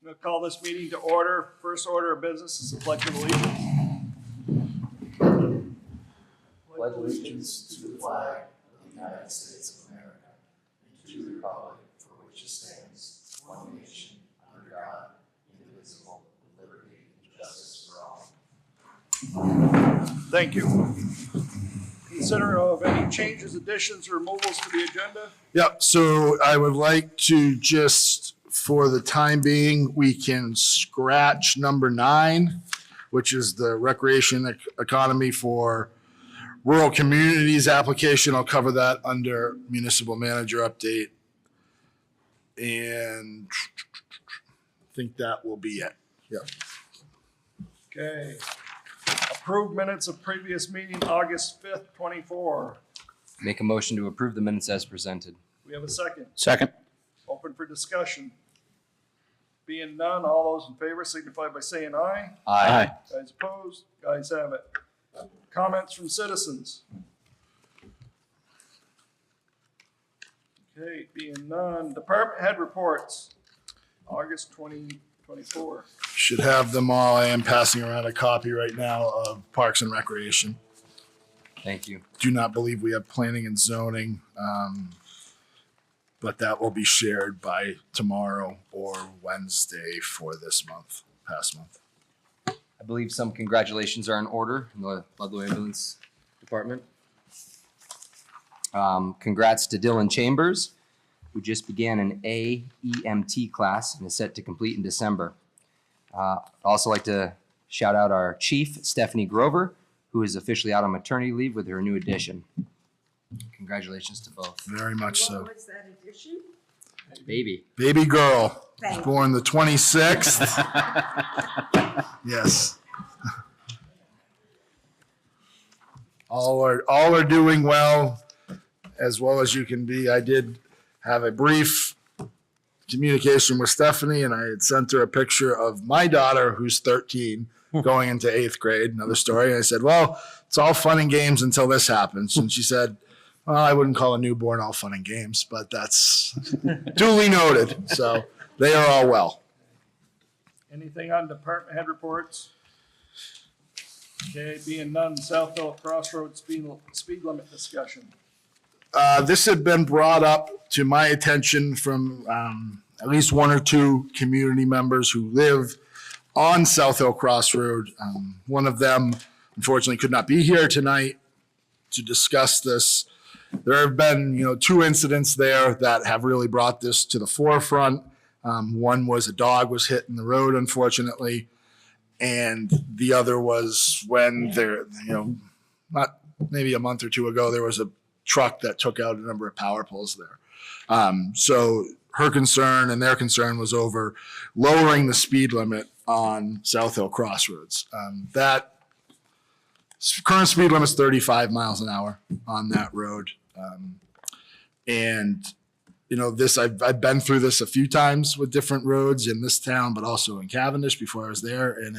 I'm going to call this meeting to order. First order of business is the Pledge of Allegiance. Pledge allegiance to the flag of the United States of America and to the republic for which it stands, one nation, under God, indivisible, with liberty and justice for all. Thank you. Consider of any changes, additions, or removals to the agenda. Yep, so I would like to just, for the time being, we can scratch number 9, which is the recreation economy for rural communities application. I'll cover that under municipal manager update. And I think that will be it. Yep. Okay. Approved minutes of previous meeting, August 5th, 24. Make a motion to approve the minutes as presented. We have a second. Second. Open for discussion. Being none, all those in favor signify by saying aye. Aye. Guys opposed? Guys have it. Comments from citizens? Okay, being none. Department head reports, August 2024. Should have them all. I am passing around a copy right now of Parks and Recreation. Thank you. Do not believe we have planning and zoning, but that will be shared by tomorrow or Wednesday for this month, past month. I believe some congratulations are in order in the Ludlow Ambulance Department. Congrats to Dylan Chambers, who just began an AEMT class and is set to complete in December. I'd also like to shout out our chief, Stephanie Grover, who is officially out on maternity leave with her new addition. Congratulations to both. Very much so. What was that addition? Baby. Baby girl, Thank you. born the 26th. Yes. All are doing well as you can be. I did have a brief communication with Stephanie, and I had sent her a picture of my daughter, who's 13, going into 8th grade. Another story. And I said, well, it's all fun and games until this happens. And she said, well, I wouldn't call a newborn all fun and games, but that's duly noted. So they are all well. Anything on department head reports? Okay, being none, Southville Crossroads speed limit discussion. This had been brought up to my attention from at least one or two community members who live on South Hill Crossroad. One of them, unfortunately, could not be here tonight to discuss this. There have been, 2 incidents there that have really brought this to the forefront. One was a dog was hit in the road, unfortunately, and the other was when there, not maybe a month or two ago, there was a truck that took out a number of power poles there. So her concern and their concern was over lowering the speed limit on South Hill Crossroads. That current speed limit is 35 miles an hour on that road. I've been through this a few times with different roads in this town, but also in Cavendish before I was there. And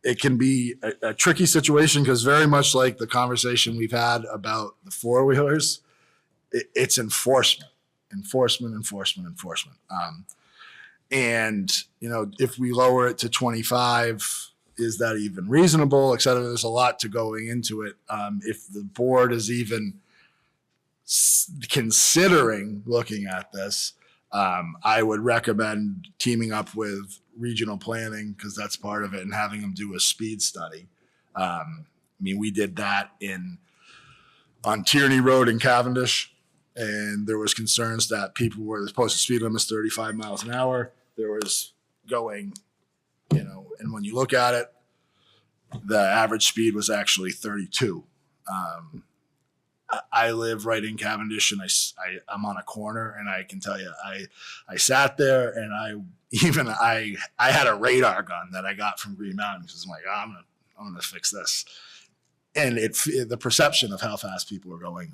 it can be a tricky situation because very much like the conversation we've had about the 4-wheelers, it's enforcement. If we lower it to 25, is that even reasonable, et cetera? There's a lot to going into it. If the board is even considering looking at this, I would recommend teaming up with regional planning because that's part of it and having them do a speed study. We did that on Tierney Road in Cavendish, and there was concerns that people were supposed to speed limits 35 miles an hour. There was going, and when you look at it, the average speed was actually 32. I live right in Cavendish, and I'm on a corner, and I can tell you, I sat there, and I had a radar gun that I got from Green Mountain because I'm like, I'm gonna fix this, and the perception of how fast people are going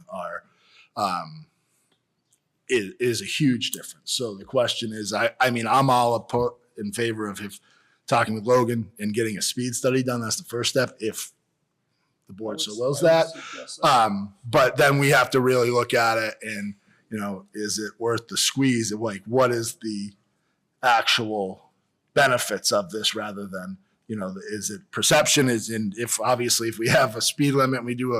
is a huge difference. So the question is, I'm all in favor of talking with Logan and getting a speed study done. That's the first step. If the board so wills that. But then we have to really look at it and, is it worth the squeeze of what is the actual benefits of this rather than, is it perception if obviously if we have a speed limit and we do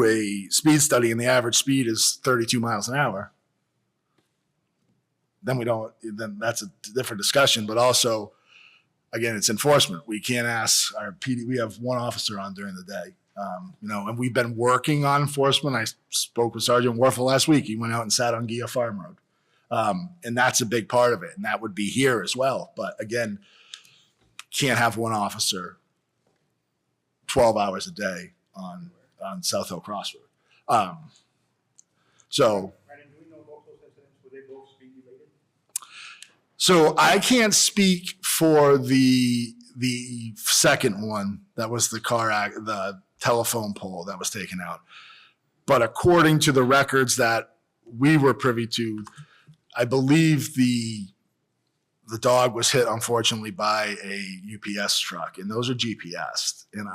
a speed study and the average speed is 32 miles an hour, then that's a different discussion. But also, again, it's enforcement. We can't ask our PD. We have one officer on during the day, and we've been working on enforcement. I spoke with Sergeant Warfel last week. He went out and sat on Gia Farm Road. And that's a big part of it. And that would be here as well. But again, can't have one officer 12 hours a day on South Hill Crossroad. So Brandon, do we know both those incidents? Were they both speed related? So I can't speak for the second one. That was the telephone pole that was taken out. But according to the records that we were privy to, I believe the dog was hit, unfortunately, by a UPS truck, and those are GPS. And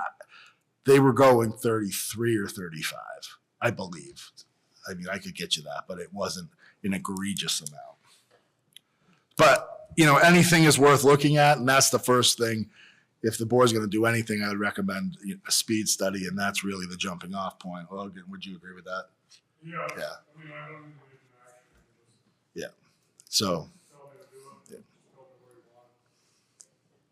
they were going 33 or 35, I believe. I mean, I could get you that, but it wasn't an egregious amount. But, anything is worth looking at, and that's the first thing. If the board's going to do anything, I would recommend a speed study, and that's really the jumping off point. Logan, would you agree with that? Yeah. Yeah. I mean, I don't think there's an action. Yeah. So,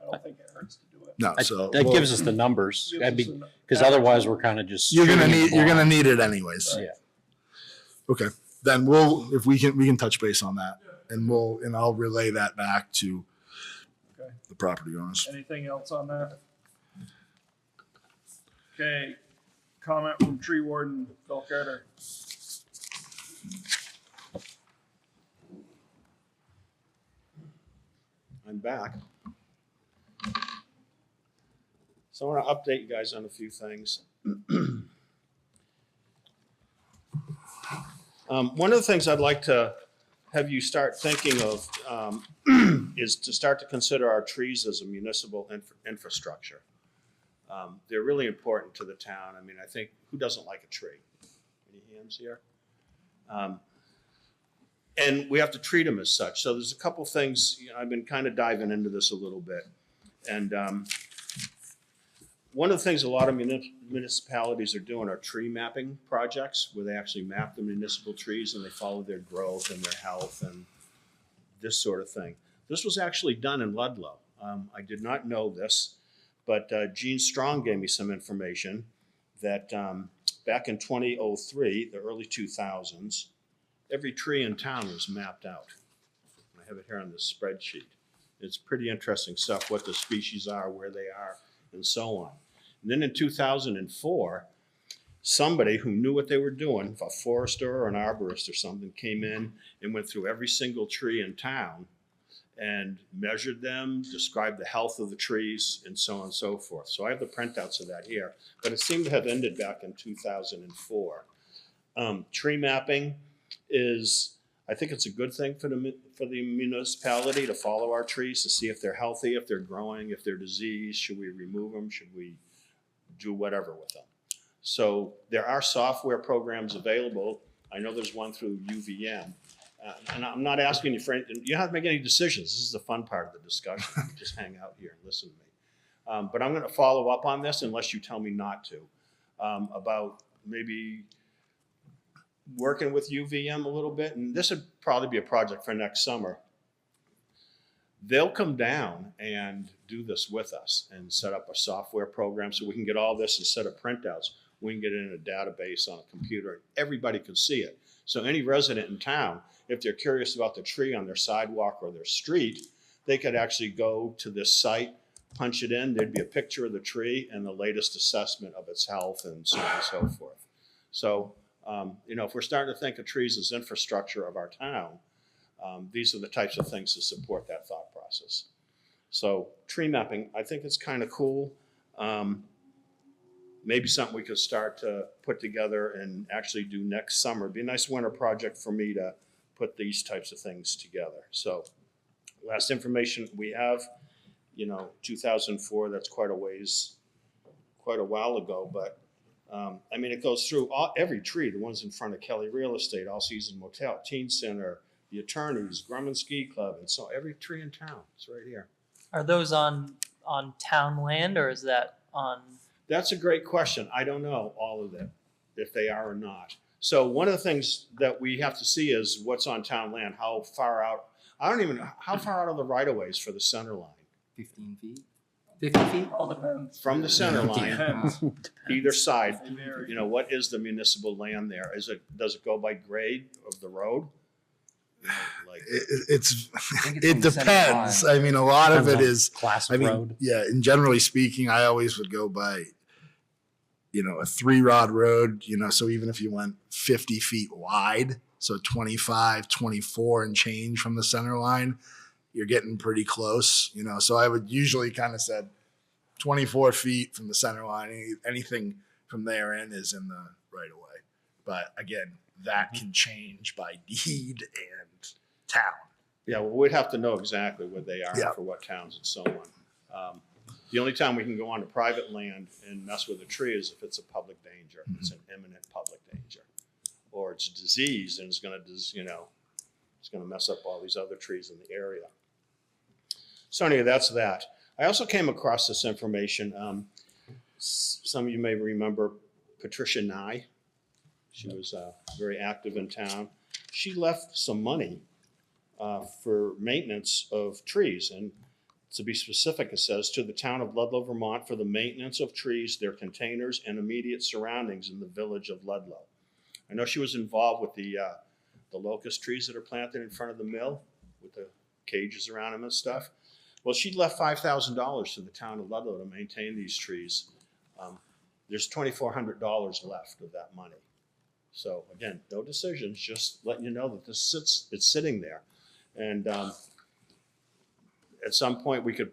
I don't think it hurts to do it. no. So That gives us the numbers, Gives us because otherwise we're kind of just. you're gonna shooting need blind. need it anyways. Yeah. Okay. Then we can touch base on that, and I'll relay that back to Okay. the property owners. Anything else on that? Okay, comment from tree warden Phil Carter. I'm back. So I want to update you guys on a few things. One of the things I'd like to have you start thinking of is to start to consider our trees as a municipal infrastructure. They're really important to the town. I mean, I think, who doesn't like a tree? Any hands here? And we have to treat them as such. So there's a couple things, I've been kind of diving into this a little bit. And one of the things a lot of municipalities are doing are tree mapping projects where they actually map the municipal trees and they follow their growth and their health and this sort of thing. This was actually done in Ludlow. I did not know this, but Gene Strong gave me some information that back in 2003, the early 2000s, every tree in town was mapped out. I have it here on this spreadsheet. It's pretty interesting stuff, what the species are, where they are, and so on. And then in 2004, somebody who knew what they were doing, a forester or an arborist or something, came in and went through every single tree in town and measured them, described the health of the trees, and so on and so forth. So I have the printouts of that here, but it seemed to have ended back in 2004. Tree mapping is, I think it's a good thing for the municipality to follow our trees to see if they're healthy, if they're growing, if they're diseased. Should we remove them? Should we do whatever with them? So there are software programs available. I know there's one through UVM. And I'm not asking you for anything. You don't have to make any decisions. This is the fun part of the discussion. Just hang out here and listen to me. But I'm going to follow up on this unless you tell me not to, about maybe working with UVM a little bit. And this would probably be a project for next summer. They'll come down and do this with us and set up a software program so we can get all this instead of printouts. We can get it in a database on a computer and everybody can see it. So any resident in town, if they're curious about the tree on their sidewalk or their street, they could actually go to this site, punch it in. There'd be a picture of the tree and the latest assessment of its health and so on and so forth. So, if we're starting to think of trees as infrastructure of our town, these are the types of things to support that thought process. So tree mapping, I think it's kind of cool. Maybe something we could start to put together and actually do next summer. It'd be a nice winter project for me to put these types of things together. So last information we have, 2004, that's quite a while ago, but it goes through every tree, the ones in front of Kelly Real Estate, All Season Motel, Teen Center, the attorneys, Grumman Ski Club, and so every tree in town. It's right here. Are those on town land or is that on? That's a great question. I don't know all of them, if they are or not. So one of the things that we have to see is what's on town land, how far out, how far out of the right of ways for the center line? 15 feet? 50 feet? All depends. From the center line, Depends. either side, They vary. you know, what is the municipal land there? Does it go by grade of the road? You know, like, It's, think it's it from the center depends. line. I mean, a lot of it Depends on is, class I of mean, road. yeah, and generally speaking, I always would go by, you know, a 3-rod road, you know, so even if you went 50 feet wide, so 25, 24 and change from the center line, you're getting pretty close, you know, so I would usually kind of said 24 feet from the center line. Anything from there in is in the right of way. But again, that can change by deed and town. yeah, well, we'd have to know exactly what they are Yeah. for what towns and so on. The only time we can go onto private land and mess with a tree is if it's a public danger. It's an imminent public danger. Or it's a disease and it's gonna, you know, it's gonna mess up all these other trees in the area. So anyway, that's that. I also came across this information. Some of you may remember Patricia Nye. She was very active in town. She left some money for maintenance of trees. And to be specific, it says, to the town of Ludlow, Vermont, for the maintenance of trees, their containers, and immediate surroundings in the village of Ludlow. I know she was involved with the locust trees that are planted in front of the mill with the cages around them and stuff. Well, she left $5,000 to the town of Ludlow to maintain these trees. There's $2,400 left of that money. So again, no decisions, just letting you know that it's sitting there. And at some point we could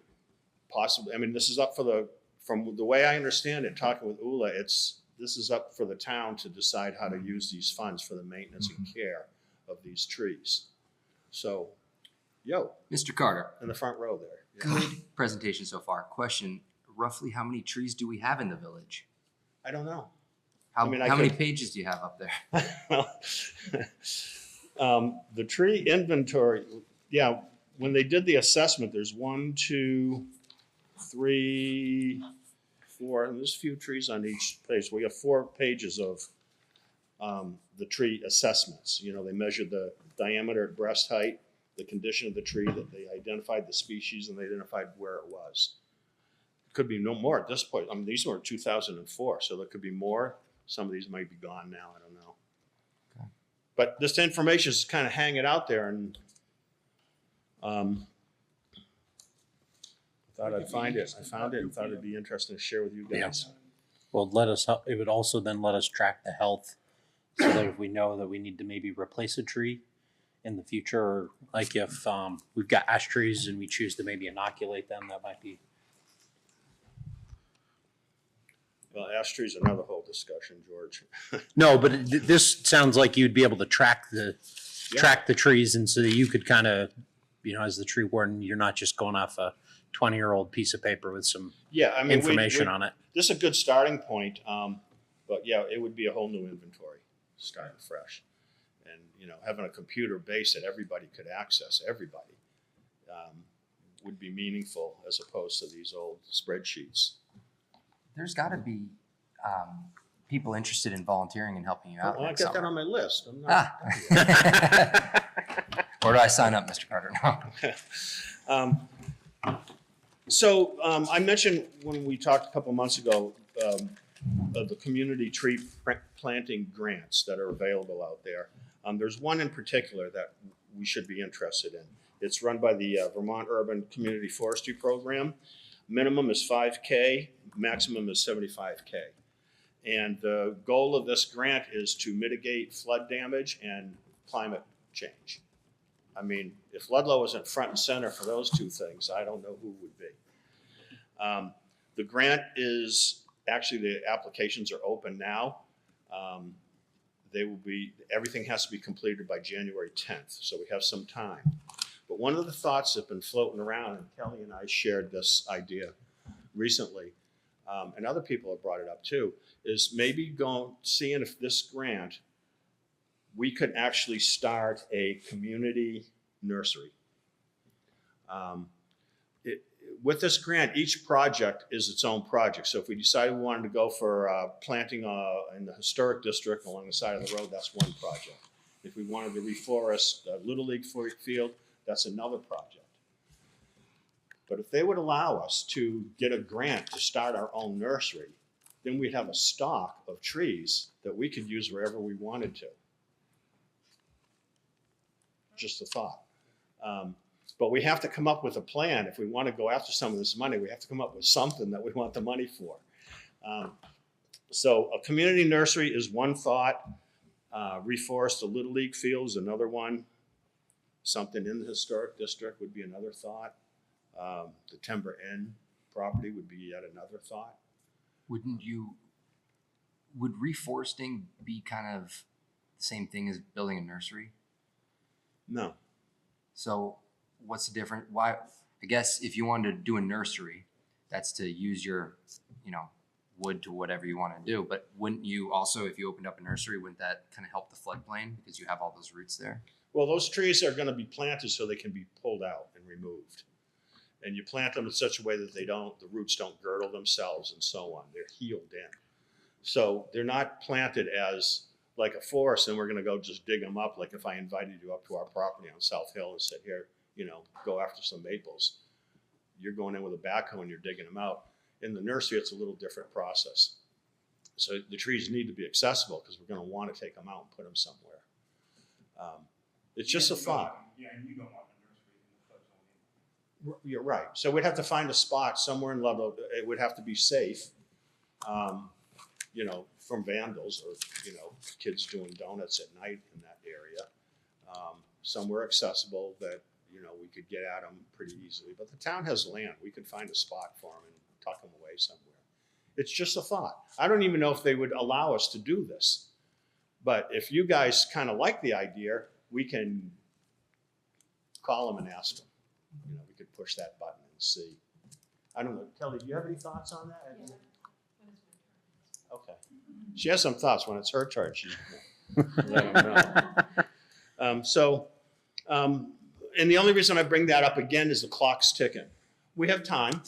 possibly, I mean, this is up for from the way I understand it, talking with Ula, this is up for the town to decide how to use these funds for the maintenance and care of these trees. So, Mr. Carter, in the front row there. good presentation so far. Question, roughly how many trees do we have in the village? I don't know. How, I mean, how many pages do you have up there? The tree inventory, yeah, when they did the assessment, there's 1, 2, 3, 4, and there's a few trees on each page. We have 4 pages of the tree assessments. You know, they measured the diameter at breast height, the condition of the tree, that they identified the species, and they identified where it was. Could be no more at this point. I mean, these were 2004, so there could be more. Some of these might be gone now. I don't know. Okay. But this information is kind of hanging out there, and thought I'd find it. I found it and thought it'd be interesting to share with you guys. Well, it would also then let us track the health so that if we know that we need to maybe replace a tree in the future, or like if we've got ash trees and we choose to maybe inoculate them, that might be. Well, ash trees, another whole discussion, George. No, but this sounds like you'd be able to track the trees, and so that you could kind of, you know, as the tree warden, you're not just going off a 20-year-old piece of paper with some Yeah, I mean, information on it. This is a good starting point, but yeah, it would be a whole new inventory, starting fresh. And, you know, having a computer base that everybody could access, everybody, would be meaningful as opposed to these old spreadsheets. There's got to be people interested in volunteering and helping you out. Well, I next got that summer. on my list. I'm not Ah. Where do I sign up, Mr. Carter? No. So I mentioned when we talked a couple months ago of the community tree planting grants that are available out there. There's one in particular that we should be interested in. It's run by the Vermont Urban Community Forestry Program. Minimum is $5K, maximum is $75K. And the goal of this grant is to mitigate flood damage and climate change. I mean, if Ludlow isn't front and center for those two things, I don't know who would be. The grant is, actually the applications are open now. Everything has to be completed by January 10th, so we have some time. But one of the thoughts that have been floating around, and Kelly and I shared this idea recently, and other people have brought it up too, is maybe seeing if this grant we could actually start a community nursery. With this grant, each project is its own project. So if we decided we wanted to go for planting in the historic district along the side of the road, that's one project. If we wanted to reforest a Little League field, that's another project. But if they would allow us to get a grant to start our own nursery, then we'd have a stock of trees that we could use wherever we wanted to. Just a thought. But we have to come up with a plan. If we want to go after some of this money, we have to come up with something that we want the money for. So a community nursery is one thought. Reforest the Little League field is another one. Something in the historic district would be another thought. The Timber Inn property would be yet another thought. Would reforesting be kind of the same thing as building a nursery? No. So what's the difference? Why? I guess if you wanted to do a nursery, that's to use your, wood to whatever you want to do. But wouldn't you also, if you opened up a nursery, wouldn't that kind of help the floodplain because you have all those roots there? Well, those trees are going to be planted so they can be pulled out and removed. And you plant them in such a way that the roots don't girdle themselves and so on. They're healed in. So they're not planted as like a forest and we're going to go just dig them up. Like if I invited you up to our property on South Hill and said, here, go after some maples. You're going in with a backhoe and you're digging them out. In the nursery, it's a little different process. So the trees need to be accessible because we're going to want to take them out and put them somewhere. It's just a thought. Yeah, and you don't want the nursery in the flood zone. You're right. So we'd have to find a spot somewhere in Ludlow. It would have to be safe, from vandals or, kids doing donuts at night in that area. Somewhere accessible that, we could get at them pretty easily. But the town has land. We could find a spot for them and tuck them away somewhere. It's just a thought. I don't even know if they would allow us to do this. But if you guys kind of like the idea, we can call them and ask them. We could push that button and see. I don't know. Kelly, do you have any thoughts on that? Yeah. Okay. She has some thoughts. When it's her turn, she's let them know. And the only reason I bring that up again is the clock's ticking. We have time,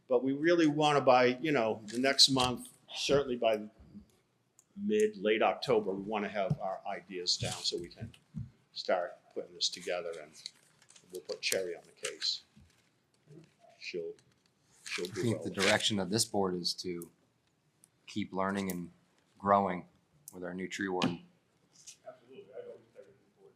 but we really want to by, the next month, certainly by late October, we want to have our ideas down so we can start putting this together and we'll put Cherry on the case. She'll I do think well. the direction of this board is to keep learning and growing with our new tree warden. Absolutely, I'd always take it forward.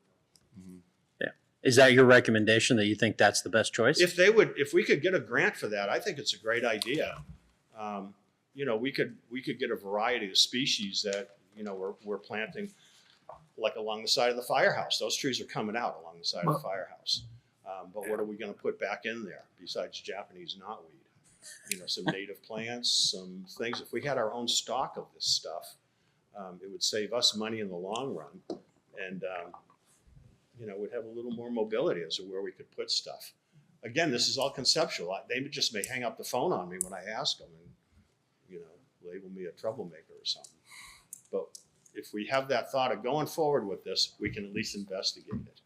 Is that your recommendation that you think that's the best choice? If we could get a grant for that, I think it's a great idea. We could get a variety of species that, we're planting like along the side of the firehouse. Those trees are coming out along the side of the firehouse. But what are we going to put back in there besides Japanese knotweed? Some native plants, some things. If we had our own stock of this stuff, it would save us money in the long run. And, we'd have a little more mobility as to where we could put stuff. Again, this is all conceptual. They just may hang up the phone on me when I ask them and, label me a troublemaker or something. But if we have that thought of going forward with this, we can at least investigate it.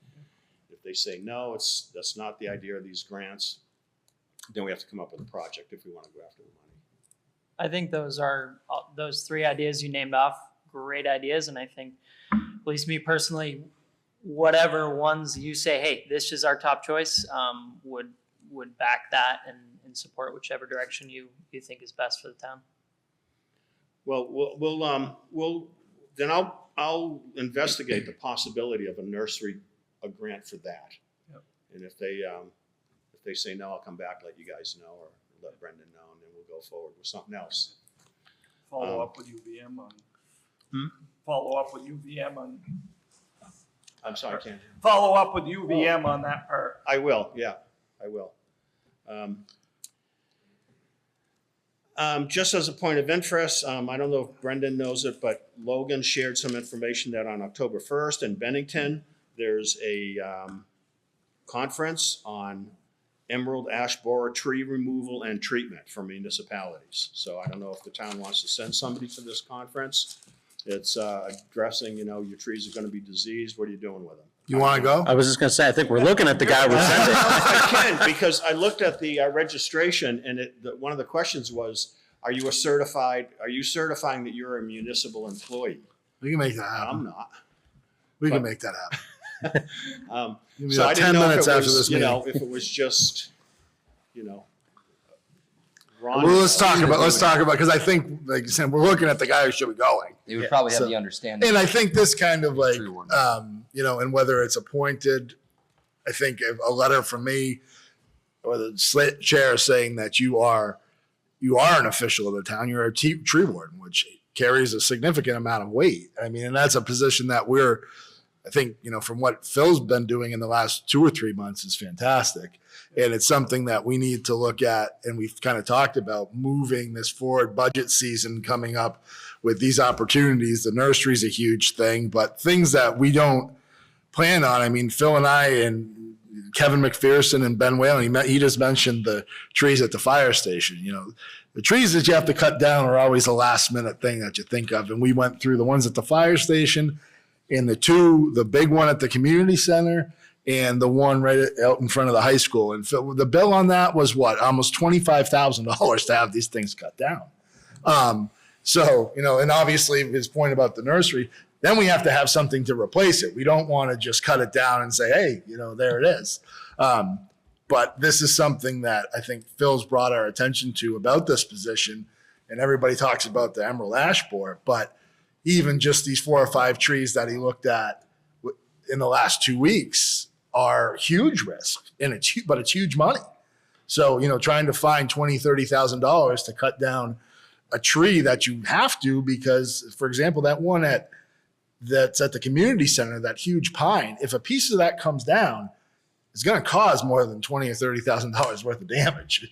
If they say, no, that's not the idea of these grants, then we have to come up with a project if we want to go after the money. I think those three ideas you named off, great ideas. And I think, at least me personally, whatever ones you say, hey, this is our top choice, would back that and support whichever direction you think is best for the town. Well, then I'll investigate the possibility of a grant for that. Yep. And if they say no, I'll come back, let you guys know, or let Brendan know, and then we'll go forward with something else. Follow up with UVM on. Follow up with UVM on. I'm sorry, I can't. Follow up with UVM on that part. I will, yeah, I will. Just as a point of interest, I don't know if Brendan knows it, but Logan shared some information that on October 1st in Bennington, there's a conference on emerald ash borer tree removal and treatment for municipalities. So I don't know if the town wants to send somebody to this conference. It's addressing, you know, your trees are going to be diseased. What are you doing with them? You want to go? I was just gonna say, I think we're looking at the guy we're sending. I can, because I looked at the registration, and one of the questions was, are you certifying that you're a municipal employee? We can make that happen. I'm not. We can but- make that happen. Give me So I about didn't 10 know if minutes it after was, this you meeting. know, if it was just, you know. Ron- Well, let's talk about, because I think, like you said, we're looking at the guy who should be going. They would probably have So- the understanding. And I think this kind of like, Tree warden. you know, and whether it's appointed, I think a letter from me or the chair saying that you are an official of the town, you're a tree warden, which carries a significant amount of weight. I mean, and that's a position that I think, you know, from what Phil's been doing in the last 2 or 3 months is fantastic. And it's something that we need to look at. And we've kind of talked about moving this forward, budget season coming up with these opportunities. The nursery's a huge thing, but things that we don't plan on. I mean, Phil and I and Kevin McPherson and Ben Whalen, he just mentioned the trees at the fire station. You know, the trees that you have to cut down are always a last minute thing that you think of. And we went through the ones at the fire station and the big one at the community center and the one right out in front of the high school. And Phil, the bill on that was what? Almost $25,000 to have these things cut down. So, you know, and obviously his point about the nursery, then we have to have something to replace it. We don't want to just cut it down and say, hey, you know, there it is. But this is something that I think Phil's brought our attention to about this position. And everybody talks about the emerald ash borer, but even just these 4 or 5 trees that he looked at in the last 2 weeks are huge risk, and it's huge money. So, you know, trying to find $20,000, $30,000 to cut down a tree that you have to, because, for example, that one that's at the community center, that huge pine, if a piece of that comes down, it's going to cause more than $20,000 or $30,000 worth of damage.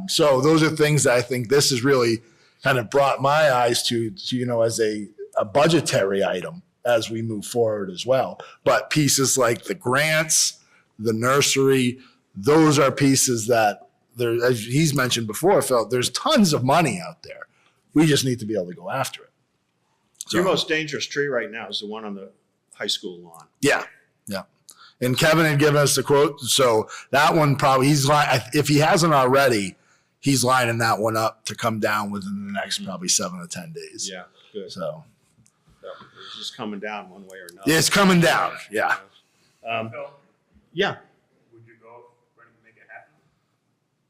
So those are things that I think this has really kind of brought my eyes to you know, as a budgetary item as we move forward as well. But pieces like the grants, the nursery, those are pieces that there, as he's mentioned before, Phil, there's tons of money out there. We just need to be able to go after it. Your most dangerous tree right now is the one on the high school lawn. Yeah. And Kevin had given us the quote. So that one probably, if he hasn't already, he's lining that one up to come down within the next probably 7 to 10 days. Yeah, good. So It's just coming down one way or another. it's coming down. Yeah. Phil, Yeah, would you go ready to make it happen?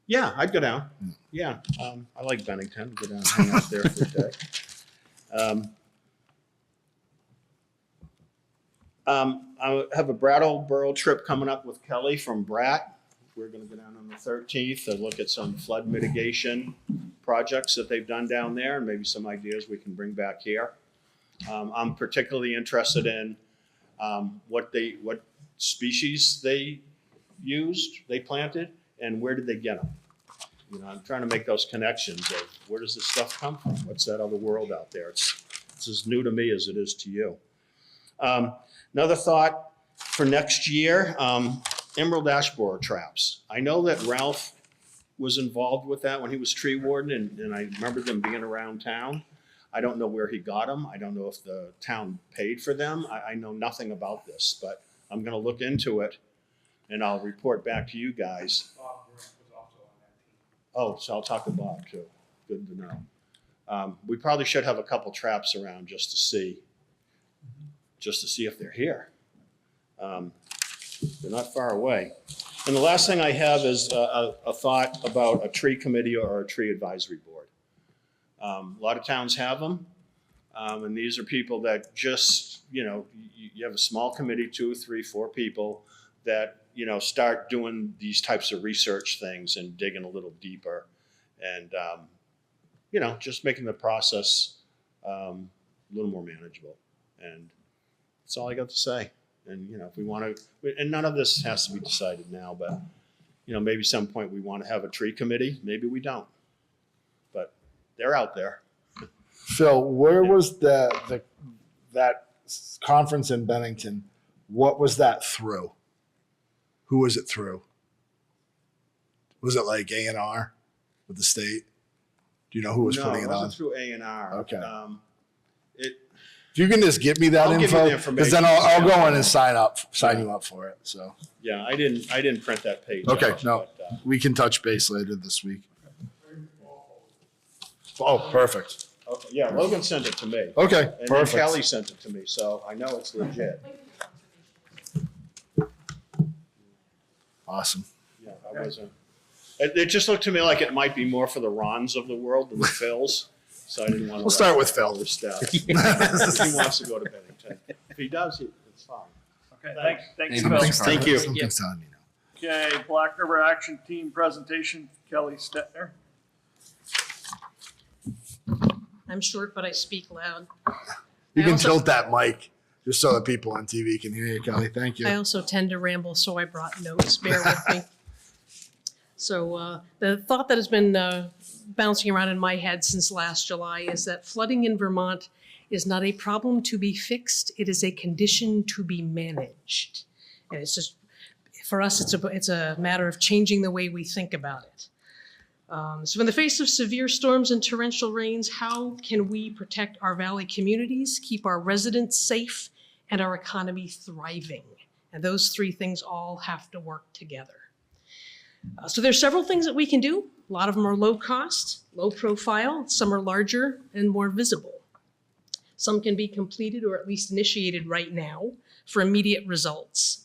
yeah, I'd go down. Yeah, I like Bennington. Go down and hang out there for a day. I have a Brattleboro trip coming up with Kelly from Bratt. We're going to go down on the 13th to look at some flood mitigation projects that they've done down there, and maybe some ideas we can bring back here. I'm particularly interested in what species they planted, and where did they get them. You know, I'm trying to make those connections of where does this stuff come from? What's that other world out there? It's as new to me as it is to you. Another thought for next year, emerald ash borer traps. I know that Ralph was involved with that when he was tree warden, and I remember them being around town. I don't know where he got them. I don't know if the town paid for them. I know nothing about this, but I'm going to look into it, and I'll report back to you guys. Bob Grant was also on that team. Oh, so I'll talk to Bob too. Good to know. We probably should have a couple traps around just to see if they're here. They're not far away. And the last thing I have is a thought about a tree committee or a tree advisory board. A lot of towns have them. And these are people that just, you know, you have a small committee, 2, 3, 4 people that, you know, start doing these types of research things and digging a little deeper and, you know, just making the process a little more manageable. And that's all I got to say. And, you know, if we want to, and none of this has to be decided now, but, you know, maybe some point we want to have a tree committee. Maybe we don't. But they're out there. Phil, where was that conference in Bennington? What was that through? Who was it through? Was it like A&R with the state? Do you know who was putting it No, it on? wasn't through A&R. Okay. If you can just give me that I'll give you the info, because then I'll go in and sign you up for it. So Yeah, I didn't print that page. Okay, out, no. but, we can touch base later this week. Oh, perfect. okay, yeah, Logan sent it to me. Okay, And then perfect. Kelly sent it to me, so I know it's legit. Awesome. Yeah, I wasn't. It just looked to me like it might be more for the Rons of the world than the Phils, so I didn't want to. We'll start with Phil. Overstep. He wants to go to Bennington. If he does, it's fine. Okay, Thanks. thanks, Thank Phil. you. Thank you. Something's telling me no. Okay, Black River Action Team presentation, Kelly Stetner. I'm short, but I speak loud. You I can also- tilt that mic just so the people on TV can hear you, Kelly. Thank I you. also tend to ramble, so I brought notes. Bear with me. So the thought that has been bouncing around in my head since last July is that flooding in Vermont is not a problem to be fixed. It is a condition to be managed. And it's just, for us, it's a matter of changing the way we think about it. So in the face of severe storms and torrential rains, how can we protect our valley communities, keep our residents safe, and our economy thriving? And those three things all have to work together. So there's several things that we can do. A lot of them are low cost, low profile. Some are larger and more visible. Some can be completed or at least initiated right now for immediate results.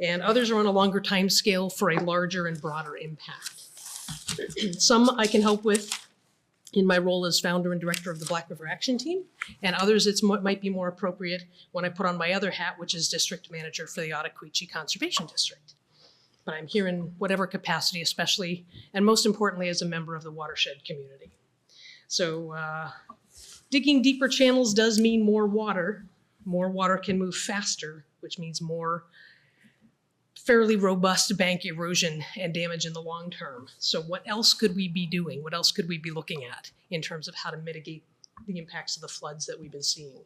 And others are on a longer time scale for a larger and broader impact. Some I can help with in my role as founder and director of the Black River Action Team, and others might be more appropriate when I put on my other hat, which is district manager for the Ottaquechee Conservation District. But I'm here in whatever capacity, especially, and most importantly, as a member of the watershed community. So digging deeper channels does mean more water. More water can move faster, which means more fairly robust bank erosion and damage in the long term. So what else could we be doing? What else could we be looking at in terms of how to mitigate the impacts of the floods that we've been seeing?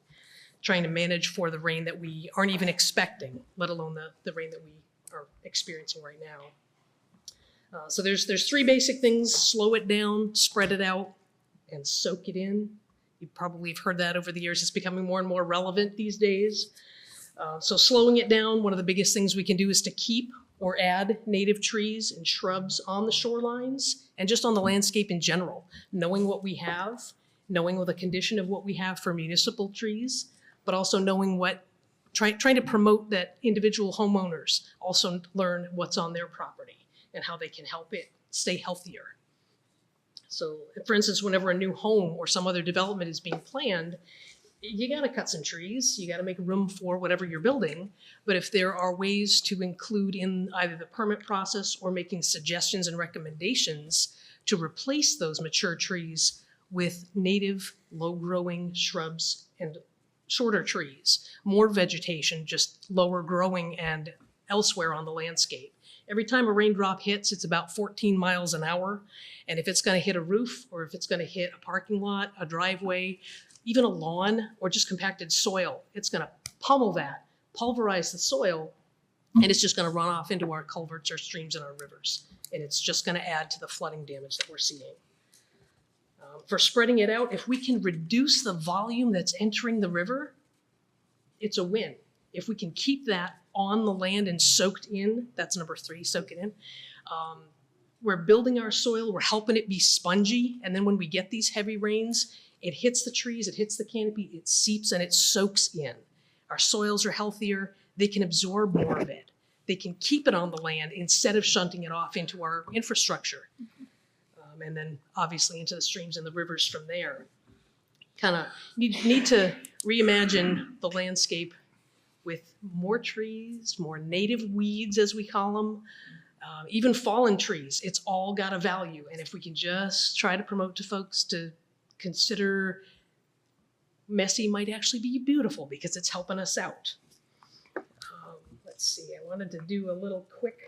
Trying to manage for the rain that we aren't even expecting, let alone the rain that we are experiencing right now. So there's three basic things: slow it down, spread it out, and soak it in. You probably have heard that over the years. It's becoming more and more relevant these days. So slowing it down, one of the biggest things we can do is to keep or add native trees and shrubs on the shorelines and just on the landscape in general. Knowing what we have, knowing the condition of what we have for municipal trees, but also knowing trying to promote that individual homeowners also learn what's on their property and how they can help it stay healthier. So for instance, whenever a new home or some other development is being planned, you got to cut some trees. You got to make room for whatever you're building. But if there are ways to include in either the permit process or making suggestions and recommendations to replace those mature trees with native low-growing shrubs and shorter trees, more vegetation, just lower growing and elsewhere on the landscape. Every time a raindrop hits, it's about 14 miles an hour. And if it's going to hit a roof or if it's going to hit a parking lot, a driveway, even a lawn or just compacted soil, it's going to pummel that, pulverize the soil, and it's just going to run off into our culverts, our streams, and our rivers. And it's just going to add to the flooding damage that we're seeing. For spreading it out, if we can reduce the volume that's entering the river, it's a win. If we can keep that on the land and soaked in, that's number 3, soak it in. We're building our soil, we're helping it be spongy, and then when we get these heavy rains, it hits the trees, it hits the canopy, it seeps and it soaks in. Our soils are healthier, they can absorb more of it. They can keep it on the land instead of shunting it off into our infrastructure. And then obviously into the streams and the rivers from there. Kind of need to reimagine the landscape with more trees, more native weeds as we call them, even fallen trees. It's all got a value. And if we can just try to promote to folks to consider messy might actually be beautiful because it's helping us out. Let's see, I wanted to do a little quick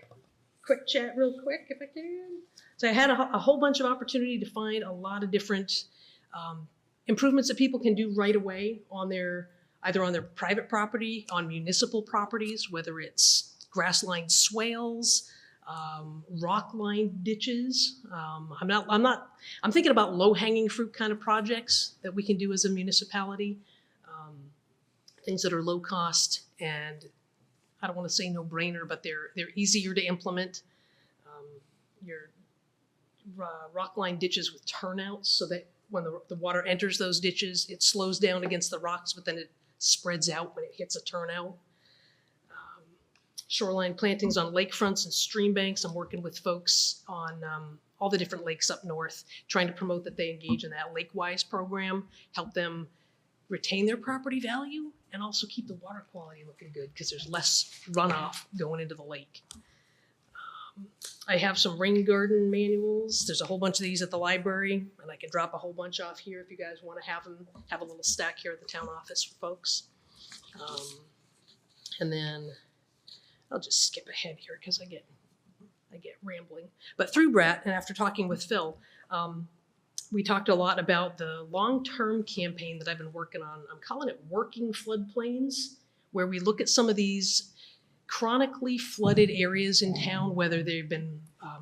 chat real quick if I can. So I had a whole bunch of opportunity to find a lot of different improvements that people can do right away on either on their private property, on municipal properties, whether it's grass-lined swales, rock-lined ditches. I'm thinking about low-hanging fruit kind of projects that we can do as a municipality. things that are low cost and I don't want to say no brainer, but they're easier to implement. Your rock line ditches with turnouts so that when the water enters those ditches, it slows down against the rocks, but then it spreads out when it hits a turnout. Shoreline plantings on lakefronts and stream banks. I'm working with folks on all the different lakes up north, trying to promote that they engage in that Lake-Wise program, help them retain their property value and also keep the water quality looking good because there's less runoff going into the lake. I have some rain garden manuals. There's a whole bunch of these at the library, and I can drop a whole bunch off here if you guys want to have them. Have a little stack here at the town office for folks. And then I'll just skip ahead here because I get rambling. But through Brett and after talking with Phil, we talked a lot about the long-term campaign that I've been working on. I'm calling it Working Floodplains, where we look at some of these chronically flooded areas in town, whether they've been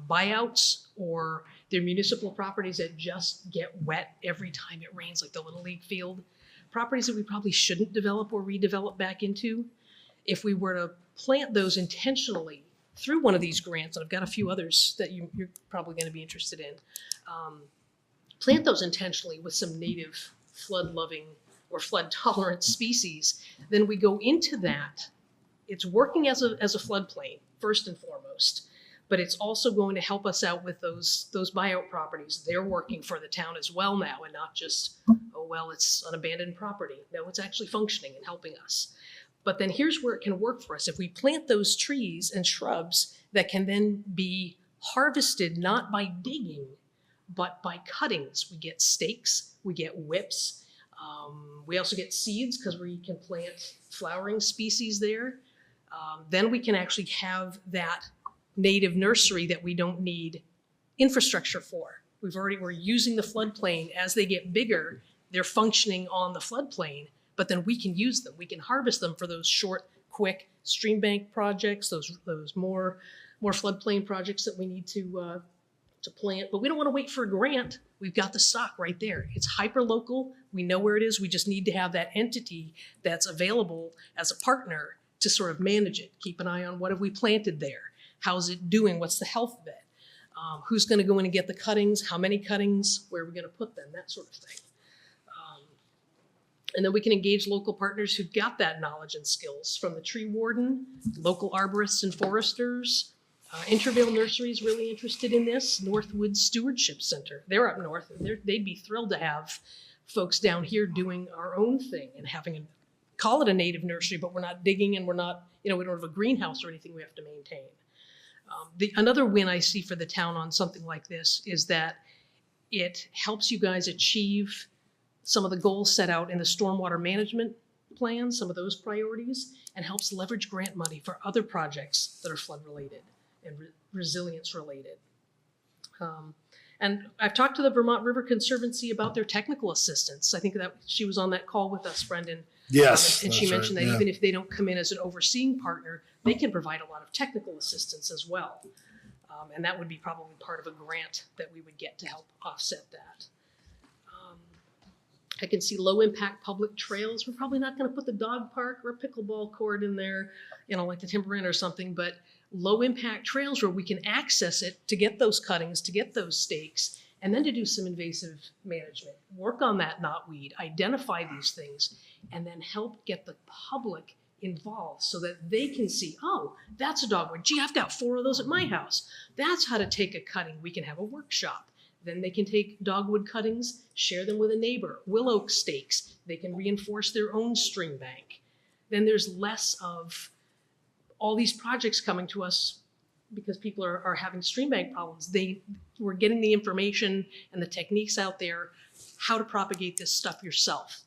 buyouts or they're municipal properties that just get wet every time it rains, like the Little League field. Properties that we probably shouldn't develop or redevelop back into. If we were to plant those intentionally through one of these grants, and I've got a few others that you're probably going to be interested in, plant those intentionally with some native flood-loving or flood-tolerant species, then we go into that. It's working as a floodplain, first and foremost, but it's also going to help us out with those buyout properties. They're working for the town as well now, and not just, oh, well, it's an abandoned property. No, it's actually functioning and helping us. But then here's where it can work for us. If we plant those trees and shrubs that can then be harvested not by digging, but by cuttings. We get stakes, we get whips. We also get seeds because we can plant flowering species there. Then we can actually have that native nursery that we don't need infrastructure for. We're using the floodplain. As they get bigger, they're functioning on the floodplain, but then we can use them. We can harvest them for those short, quick stream bank projects, those more floodplain projects that we need to plant. But we don't want to wait for a grant. We've got the stock right there. It's hyper local. We know where it is. We just need to have that entity that's available as a partner to sort of manage it. Keep an eye on what have we planted there? How's it doing? What's the health of it? Who's going to go in and get the cuttings? How many cuttings? Where are we going to put them? That sort of thing. And then we can engage local partners who've got that knowledge and skills, from the tree warden, local arborists and foresters. Intervale Nursery is really interested in this. Northwood Stewardship Center, they're up north. They'd be thrilled to have folks down here doing our own thing and having call it a native nursery, but we're not digging and we're not, we don't have a greenhouse or anything we have to maintain. Another win I see for the town on something like this is that it helps you guys achieve some of the goals set out in the stormwater management plan, some of those priorities, and helps leverage grant money for other projects that are flood related and resilience related. And I've talked to the Vermont River Conservancy about their technical assistance. I think that she was on that call with us, Brendan. Yes. And she mentioned that yeah. even if they don't come in as an overseeing partner, they can provide a lot of technical assistance as well. And that would be probably part of a grant that we would get to help offset that. I can see low impact public trails. We're probably not going to put the dog park or a pickleball court in there, like the Timber Inn or something, but low impact trails where we can access it to get those cuttings, to get those stakes, and then to do some invasive management. Work on that knotweed, identify these things, and then help get the public involved so that they can see, oh, that's a dogwood. Gee, I've got 4 of those at my house. That's how to take a cutting. We can have a workshop. Then they can take dogwood cuttings, share them with a neighbor, willow stakes. They can reinforce their own stream bank. Then there's less of all these projects coming to us because people are having stream bank problems. We're getting the information and the techniques out there, how to propagate this stuff yourself,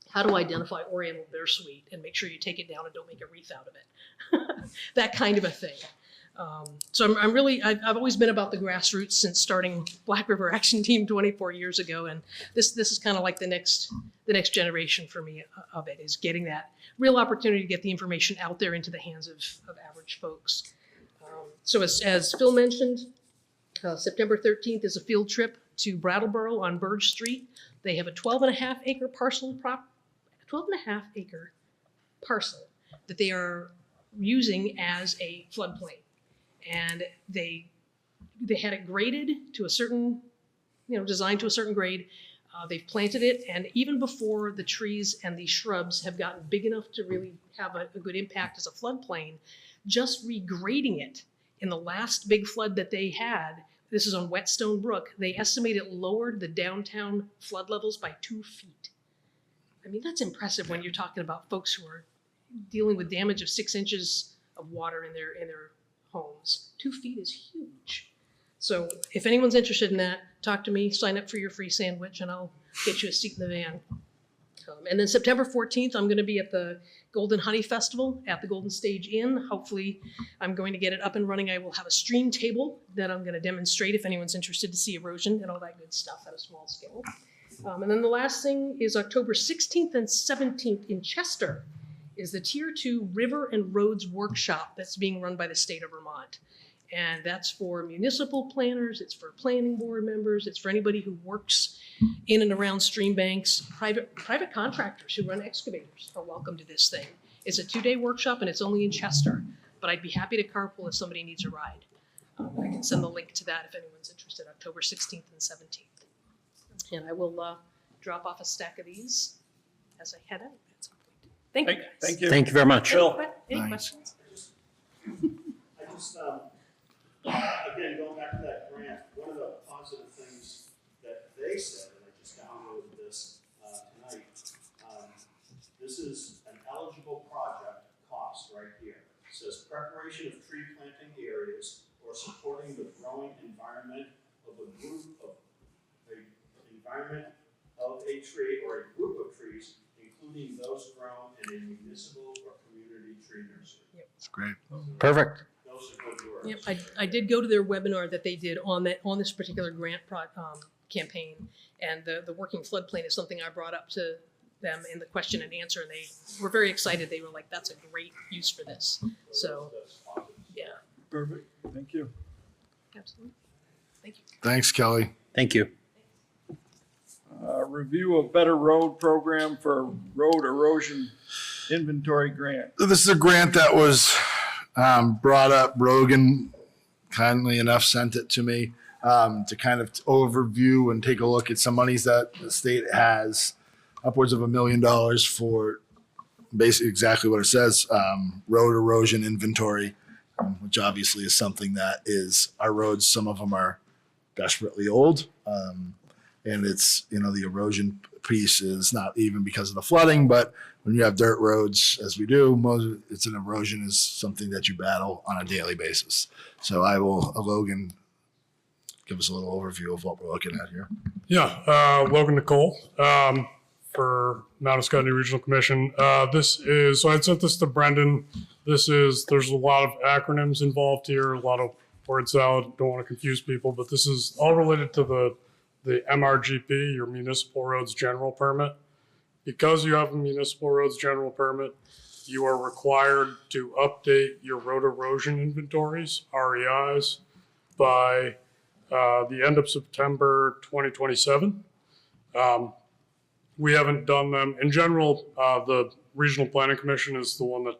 how to identify Oriental bittersweet and make sure you take it down and don't make a wreath out of it. That kind of a thing. So I've always been about the grassroots since starting Black River Action Team 24 years ago, and this is kind of like the next generation for me of it, is getting that real opportunity to get the information out there into the hands of average folks. So as Phil mentioned, September 13th is a field trip to Brattleboro on Burge Street. They have a 12.5 acre parcel 12.5 acre parcel that they are using as a floodplain. And they had it graded to a certain, designed to a certain grade. They've planted it, and even before the trees and the shrubs have gotten big enough to really have a good impact as a floodplain, just regrading it in the last big flood that they had, this is on Whetstone Brook, they estimate it lowered the downtown flood levels by 2 feet. I mean, that's impressive when you're talking about folks who are dealing with damage of 6 inches of water in their homes. 2 feet is huge. So if anyone's interested in that, talk to me, sign up for your free sandwich, and I'll get you a seat in the van. And then September 14th, I'm going to be at the Golden Honey Festival at the Golden Stage Inn. Hopefully, I'm going to get it up and running. I will have a stream table that I'm going to demonstrate if anyone's interested to see erosion and all that good stuff at a small scale. And then the last thing is October 16th and 17th in Chester is the Tier 2 River and Roads Workshop that's being run by the state of Vermont. And that's for municipal planners, it's for planning board members, it's for anybody who works in and around stream banks. Private contractors who run excavators are welcome to this thing. It's a 2-day workshop and it's only in Chester, but I'd be happy to carpool if somebody needs a ride. I can send the link to that if anyone's interested, October 16th and 17th. And I will drop off a stack of these as I head out at some point. Thank you, guys. Thank you. Thank you very much. Bill. Any Thanks. questions? I just, again, going back to that grant, one of the positive things that they said, and I just downloaded this tonight, this is an eligible project cost right here. It says preparation of tree planting areas or supporting the growing environment of a tree or a group of trees, including those grown in a municipal or community tree nursery. It's great. Perfect. Those are good words. Yep, I did go to their webinar that they did on this particular grant campaign, and the working floodplain is something I brought up to them in the question and answer, and they were very excited. They were like, "That's a great use for this." So, yeah, Perfect. Thank you. absolutely. Thank you. Thanks, Kelly. Thank you. Review of Better Road Program for Road Erosion Inventory Grant. So this is a grant that was brought up. Rogan kindly enough sent it to me to kind of overview and take a look at some monies that the state has, upwards of $1 million for basically exactly what it says, road erosion inventory, which obviously is something that is our roads. Some of them are desperately old. And it's, the erosion piece is not even because of the flooding, but when you have dirt roads, as we do, it's an erosion is something that you battle on a daily basis. So I will, Logan, give us a little overview of what we're looking at here. Yeah, Logan Nicole for Mountain Scotty Regional Commission. So I sent this to Brendan. There's a lot of acronyms involved here, a lot of word salad. Don't want to confuse people, but this is all related to the MRGP, your Municipal Roads General Permit. Because you have a Municipal Roads General Permit, you are required to update your road erosion inventories, REIs, by the end of September 2027. We haven't done them. In general, the Regional Planning Commission is the one that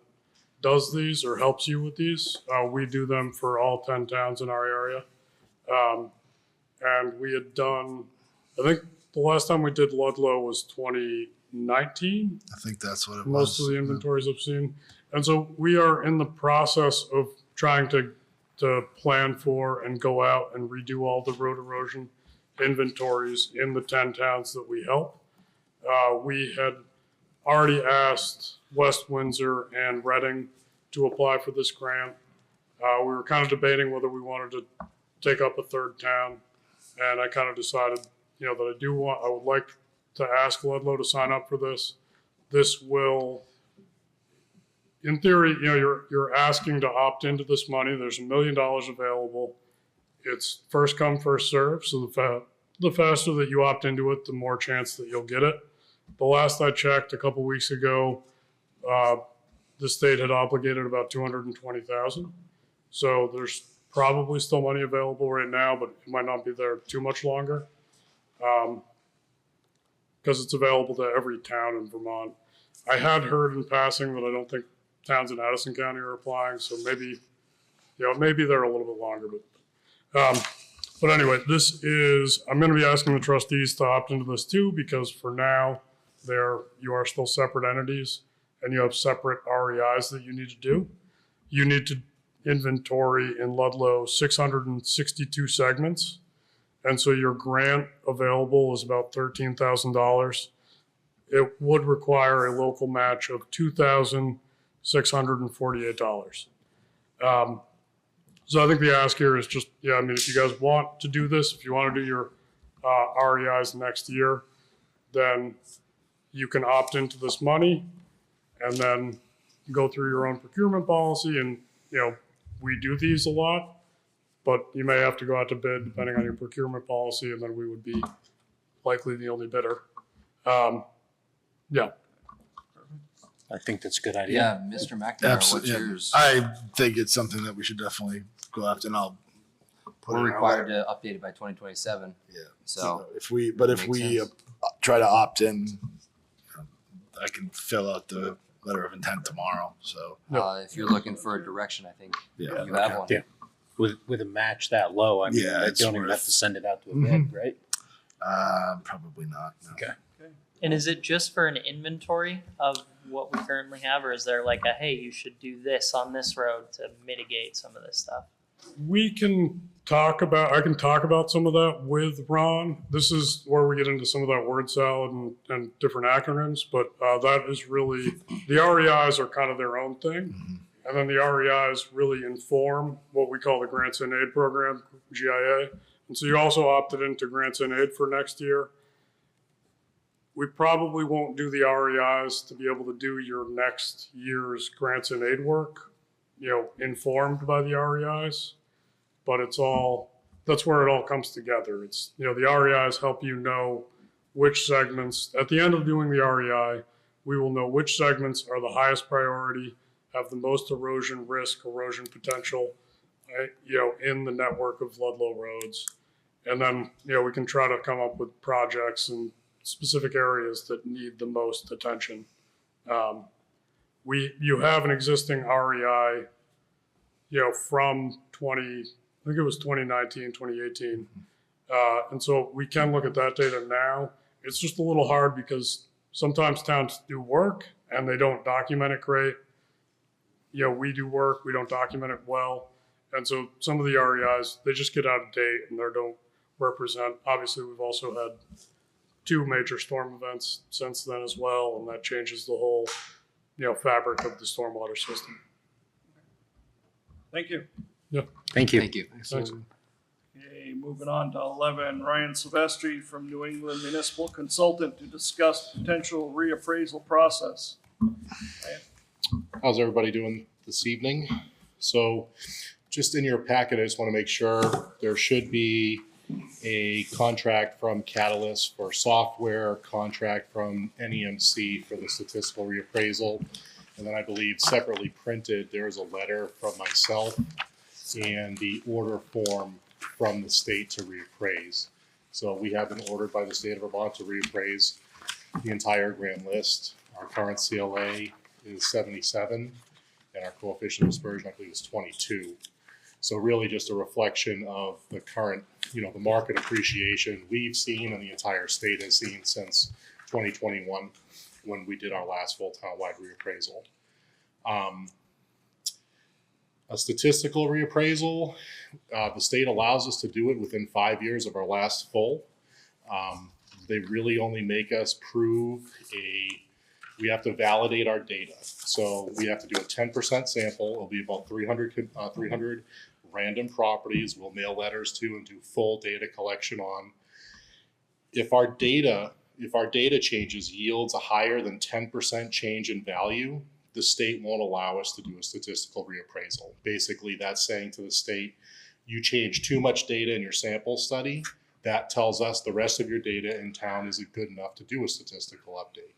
does these or helps you with these. We do them for all 10 towns in our area. And we had done, I think the last time we did Ludlow was 2019. I think that's what it was. Most of the inventories I've seen. And so we are in the process of trying to plan for and go out and redo all the road erosion inventories in the 10 towns that we help. We had already asked West Windsor and Reading to apply for this grant. We were kind of debating whether we wanted to take up a third town. And I kind of decided, that I would like to ask Ludlow to sign up for this. This will, in theory, you're asking to opt into this money. There's $1 million available. It's first come, first serve. So the faster that you opt into it, the more chance that you'll get it. The last I checked a couple weeks ago, the state had obligated about $220,000. So there's probably still money available right now, but it might not be there too much longer because it's available to every town in Vermont. I had heard in passing that I don't think towns in Addison County are applying, so maybe, maybe they're a little bit longer, but anyway, I'm gonna be asking the trustees to opt into this too, because for now, you are still separate entities and you have separate REIs that you need to do. You need to inventory in Ludlow 662 segments. And so your grant available is about $13,000. It would require a local match of $2,648. So I think the ask here is just, if you guys want to do this, if you want to do your REIs next year, then you can opt into this money and then go through your own procurement policy. And, we do these a lot, but you may have to go out to bid depending on your procurement policy, and then we would be likely the only bidder. Yeah. I think that's a good idea. Yeah, Mr. McNamara, what's Absolutely. yours? I think it's something that we should definitely go after, and I'll put We're it in our required letter. to update it by 2027. Yeah. So if we makes sense. try to opt in, I can fill out the letter of intent tomorrow. So if you're looking for a direction, I think yeah, you have one. Yeah. With a match that low, I mean, Yeah, I it's don't even worth- have to send it out to a bid, right? probably not. No. Okay. And is it just for an inventory of what we currently have, or is there like a, hey, you should do this on this road to mitigate some of this stuff? I can talk about some of that with Ron. This is where we get into some of that word salad and different acronyms, but that is really, the REIs are kind of their own thing. And then the REIs really inform what we call the Grants and Aid Program, GIA. And so you also opted into Grants and Aid for next year. We probably won't do the REIs to be able to do your next year's Grants and Aid work, informed by the REIs. But that's where it all comes together. It's, the REIs help you know which segments, at the end of doing the REI, we will know which segments are the highest priority, have the most erosion risk, erosion potential, in the network of Ludlow roads. And then, we can try to come up with projects and specific areas that need the most attention. You have an existing REI, from 2019, 2018. And so we can look at that data now. It's just a little hard because sometimes towns do work and they don't document it great. We do work, we don't document it well. And so some of the REIs, they just get out of date and they don't represent. Obviously, we've also had 2 major storm events since then as well, and that changes the whole, fabric of the stormwater system. Thank you. Thank you. Thank you. Thanks. Okay, moving on to 11, Ryan Silvestri from New England Municipal Consultant to discuss potential reappraisal process. How's everybody doing this evening? So just in your packet, I just want to make sure there should be a contract from Catalyst for software, contract from NEMC for the statistical reappraisal. And then I believe separately printed, there is a letter from myself and the order form from the state to reappraise. So we have been ordered by the state of Vermont to reappraise the entire grant list. Our current CLA is 77 and our coefficient of dispersion, I believe, is 22. So really just a reflection of the current, the market appreciation we've seen and the entire state has seen since 2021 when we did our last full townwide reappraisal. A statistical reappraisal, the state allows us to do it within 5 years of our last full. They really only make us we have to validate our data. So we have to do a 10% sample. It'll be about 300 random properties we'll mail letters to and do full data collection on. If our data changes yields a higher than 10% change in value, the state won't allow us to do a statistical reappraisal. Basically, that's saying to the state, you change too much data in your sample study. That tells us the rest of your data in town isn't good enough to do a statistical update.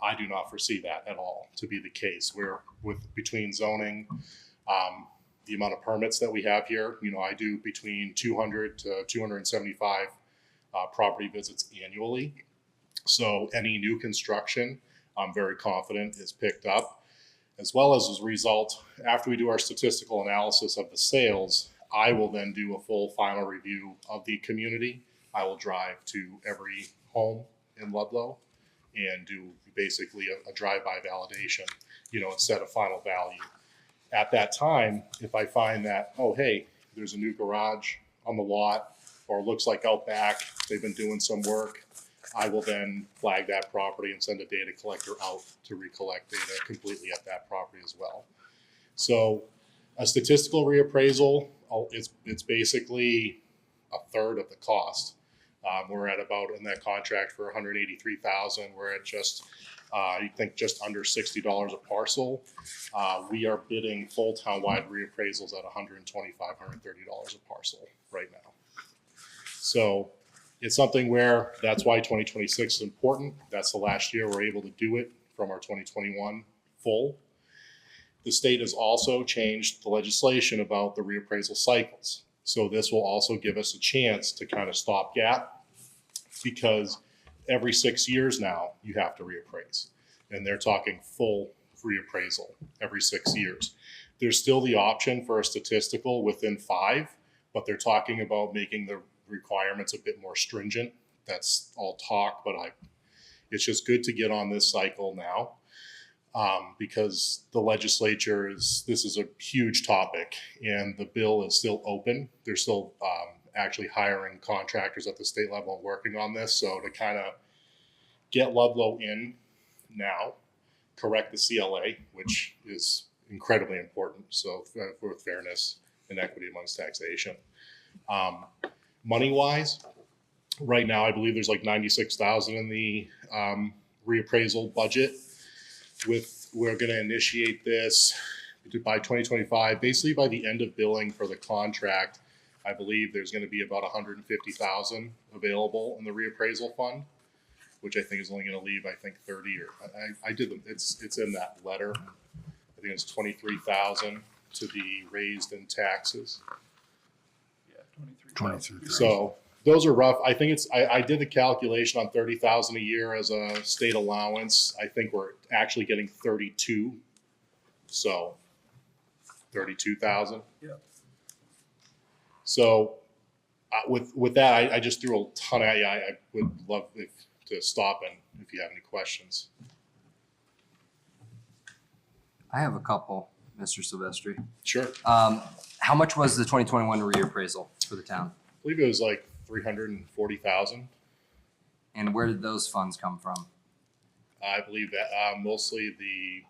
I do not foresee that at all to be the case. Between zoning, the amount of permits that we have here, I do between 200 to 275 property visits annually. So any new construction, I'm very confident is picked up, as well as a result, after we do our statistical analysis of the sales, I will then do a full final review of the community. I will drive to every home in Ludlow and do basically a drive-by validation, instead of final value. At that time, if I find that, oh, hey, there's a new garage on the lot, or it looks like out back, they've been doing some work, I will then flag that property and send a data collector out to recollect data completely at that property as well. So a statistical reappraisal, it's basically a third of the cost. We're at about, in that contract for $183,000, we're at just, you think just under $60 a parcel. We are bidding full townwide reappraisals at $125, $130 a parcel right now. So it's something where that's why 2026 is important. That's the last year we're able to do it from our 2021 full. The state has also changed the legislation about the reappraisal cycles. So this will also give us a chance to kind of stopgap, because every 6 years now you have to reappraise, and they're talking full reappraisal every 6 years. There's still the option for a statistical within 5, but they're talking about making the requirements a bit more stringent. That's all talk, but it's just good to get on this cycle now, because the legislature this is a huge topic, and the bill is still open. They're still actually hiring contractors at the state level and working on this. So to kind of get Ludlow in now, correct the CLA, which is incredibly important. So for fairness and equity amongst taxation. Money wise, right now, I believe there's like $96,000 in the reappraisal budget. We're going to initiate this by 2025, basically by the end of billing for the contract. I believe there's going to be about $150,000 available in the reappraisal fund, which I think is only going to leave, I think, 30 or I did them. It's in that letter. I think it's 23,000 to be raised in taxes. Yeah, 23. So those are rough. I think I did the calculation on 30,000 a year as a state allowance. I think we're actually getting 32. So 32,000. Yeah. So with that, I just threw a ton at you. I would love to stop and if you have any questions. I have a couple, Mr. Silvestri. Sure. How much was the 2021 reappraisal for the town? I believe it was like 340,000. And where did those funds come from? I believe that mostly the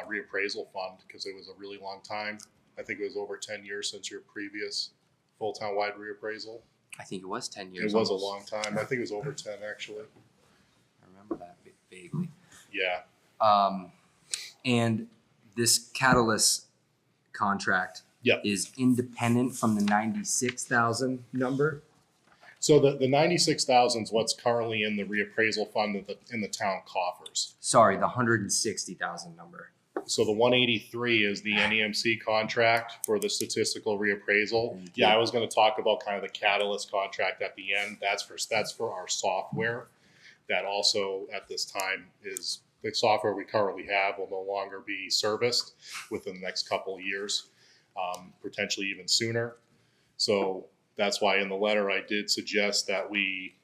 reappraisal fund, because it was a really long time. I think it was over 10 years since your previous full town-wide reappraisal. I think it was 10 years. It was almost. a long time. I think it was over 10 actually. I remember that vaguely. Yeah. And this Catalyst contract Yep. is independent from the 96,000 number. So the 96,000 is what's currently in the reappraisal fund in the town coffers. Sorry, the 160,000 number. So the 183 is the NEMC contract for the statistical reappraisal. Yeah, I was going to talk about kind of the Catalyst contract at the end. That's for our software. That also at this time is the software we currently have will no longer be serviced within the next couple of years, potentially even sooner. So that's why in the letter I did suggest that we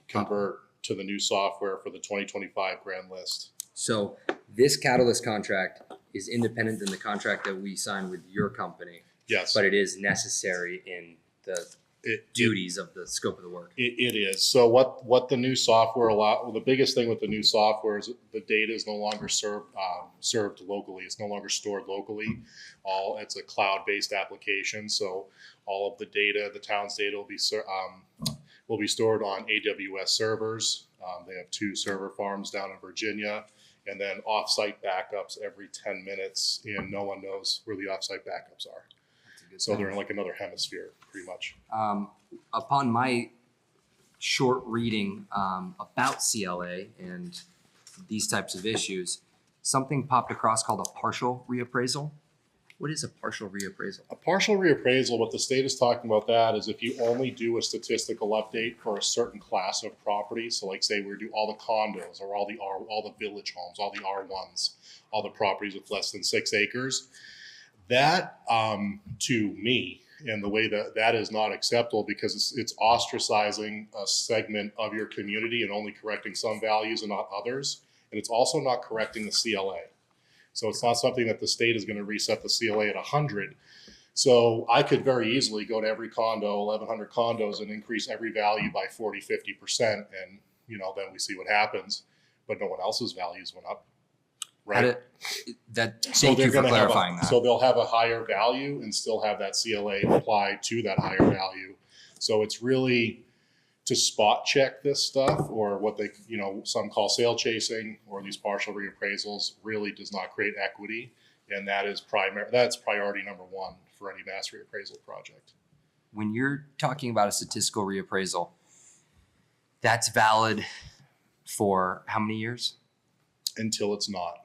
convert to the new software for the 2025 grand list. So this Catalyst contract is independent than the contract that we signed with your company, Yes, but it is necessary in the duties of the scope of the work. It is. So what the new software the biggest thing with the new software is the data is no longer served locally. It's no longer stored locally. It's a cloud-based application. So all of the data, the town's data will be stored on AWS servers. They have 2 server farms down in Virginia, and then offsite backups every 10 minutes, and no one knows where the offsite backups are. So they're in like another hemisphere, pretty much. Upon my short reading about CLA and these types of issues, something popped across called a partial reappraisal. What is a partial reappraisal? A partial reappraisal, what the state is talking about that is if you only do a statistical update for a certain class of property. So like say we do all the condos or all the village homes, all the R1s, all the properties with less than 6 acres. That to me, and the way that is not acceptable because it's ostracizing a segment of your community and only correcting some values and not others. And it's also not correcting the CLA. So it's not something that the state is going to reset the CLA at 100. So I could very easily go to every condo, 1,100 condos, and increase every value by 40, 50%. And, you know, then we see what happens. But no one else's values went up. Right? Thank you for clarifying that. So they'll have a higher value and still have that CLA applied to that higher value. So it's really to spot check this stuff, or what they, you know, some call sale chasing, or these partial reappraisals, really does not create equity. And that's priority number one for any mass reappraisal project. When you're talking about a statistical reappraisal, that's valid for how many years? Until it's not.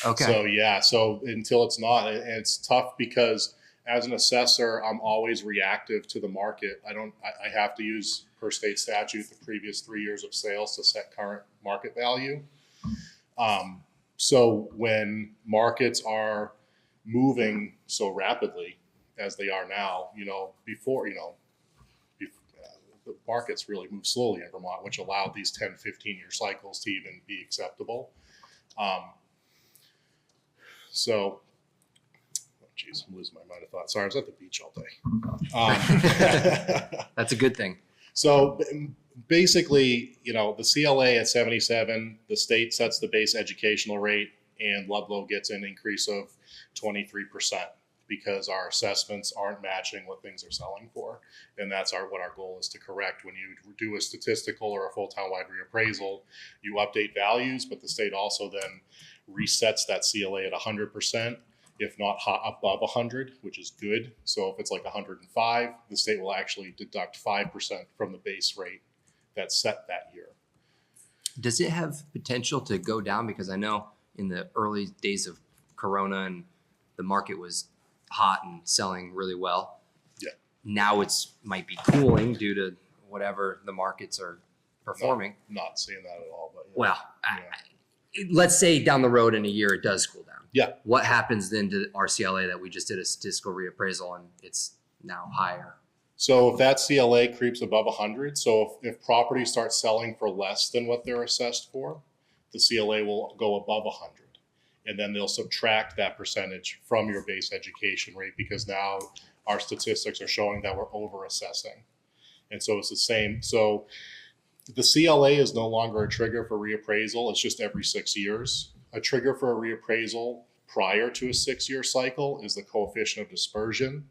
Okay. So yeah, so until it's not, and it's tough because as an assessor, I'm always reactive to the market. I have to use, per state statute, the previous 3 years of sales to set current market value. So when markets are moving so rapidly as they are now, you know, before, you know, the markets really move slowly in Vermont, which allowed these 10, 15-year cycles to even be acceptable. So, oh geez, I'm losing my mind of thought. Sorry, I was at the beach all day. That's a good thing. So basically, you know, the CLA at 77, the state sets the base educational rate, and Ludlow gets an increase of 23% because our assessments aren't matching what things are selling for. And that's what our goal is to correct. When you do a statistical or a full townwide reappraisal, you update values, but the state also then resets that CLA at 100%, if not above 100, which is good. So if it's like 105, the state will actually deduct 5% from the base rate that's set that year. Does it have potential to go down? Because I know in the early days of Corona and the market was hot and selling really well. Yeah. Now might be cooling due to whatever the markets are performing. Not seeing that at all, but yeah. Well, let's say down the road in a year it does cool down. Yeah. What happens then to our CLA that we just did a statistical reappraisal and it's now higher? So if that CLA creeps above 100, so if properties start selling for less than what they're assessed for, the CLA will go above 100. And then they'll subtract that percentage from your base education rate because now our statistics are showing that we're over assessing. And so it's the same. So the CLA is no longer a trigger for reappraisal. It's just every 6 years. A trigger for a reappraisal prior to a 6-year cycle is the coefficient of dispersion.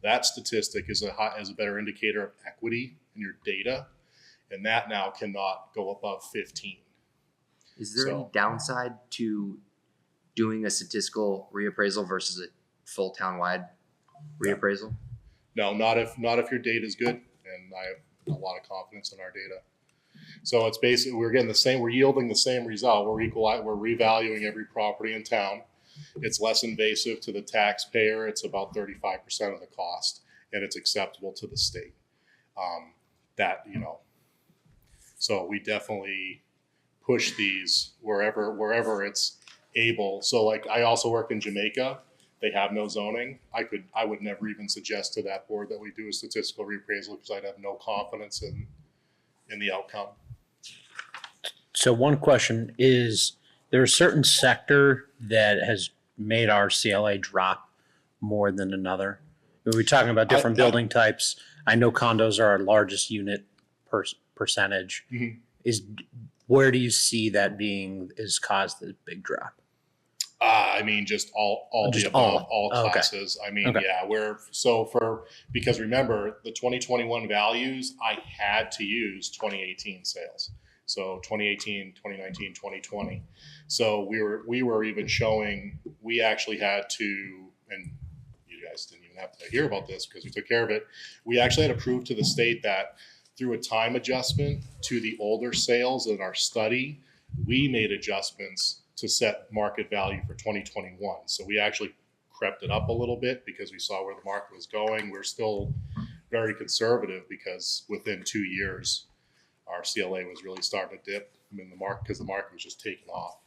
That statistic is a better indicator of equity in your data. And that now cannot go above 15. Is there any downside to doing a statistical reappraisal versus a full townwide reappraisal? No, not if your data is good, and I have a lot of confidence in our data. So it's basically we're yielding the same result. We're revaluing every property in town. It's less invasive to the taxpayer. It's about 35% of the cost, and it's acceptable to the state. So we definitely push these wherever it's able. So like I also work in Jamaica. They have no zoning. I would never even suggest to that board that we do a statistical reappraisal because I'd have no confidence in the outcome. So one question is, there a certain sector that has made our CLA drop more than another? Are we talking about different building types? I know condos are our largest unit percentage. Mm-hmm. Where do you see that is caused the big drop? I mean, just all the above, all classes. Okay. I mean, okay. Yeah, because remember the 2021 values, I had to use 2018 sales. So 2018, 2019, 2020. So we were even showing, we actually had to, and you guys didn't even have to hear about this because we took care of it. We actually had to prove to the state that through a time adjustment to the older sales in our study, we made adjustments to set market value for 2021. So we actually crept it up a little bit because we saw where the market was going. We're still very conservative because within 2 years, our CLA was really starting to dip in the market because the market was just taking off.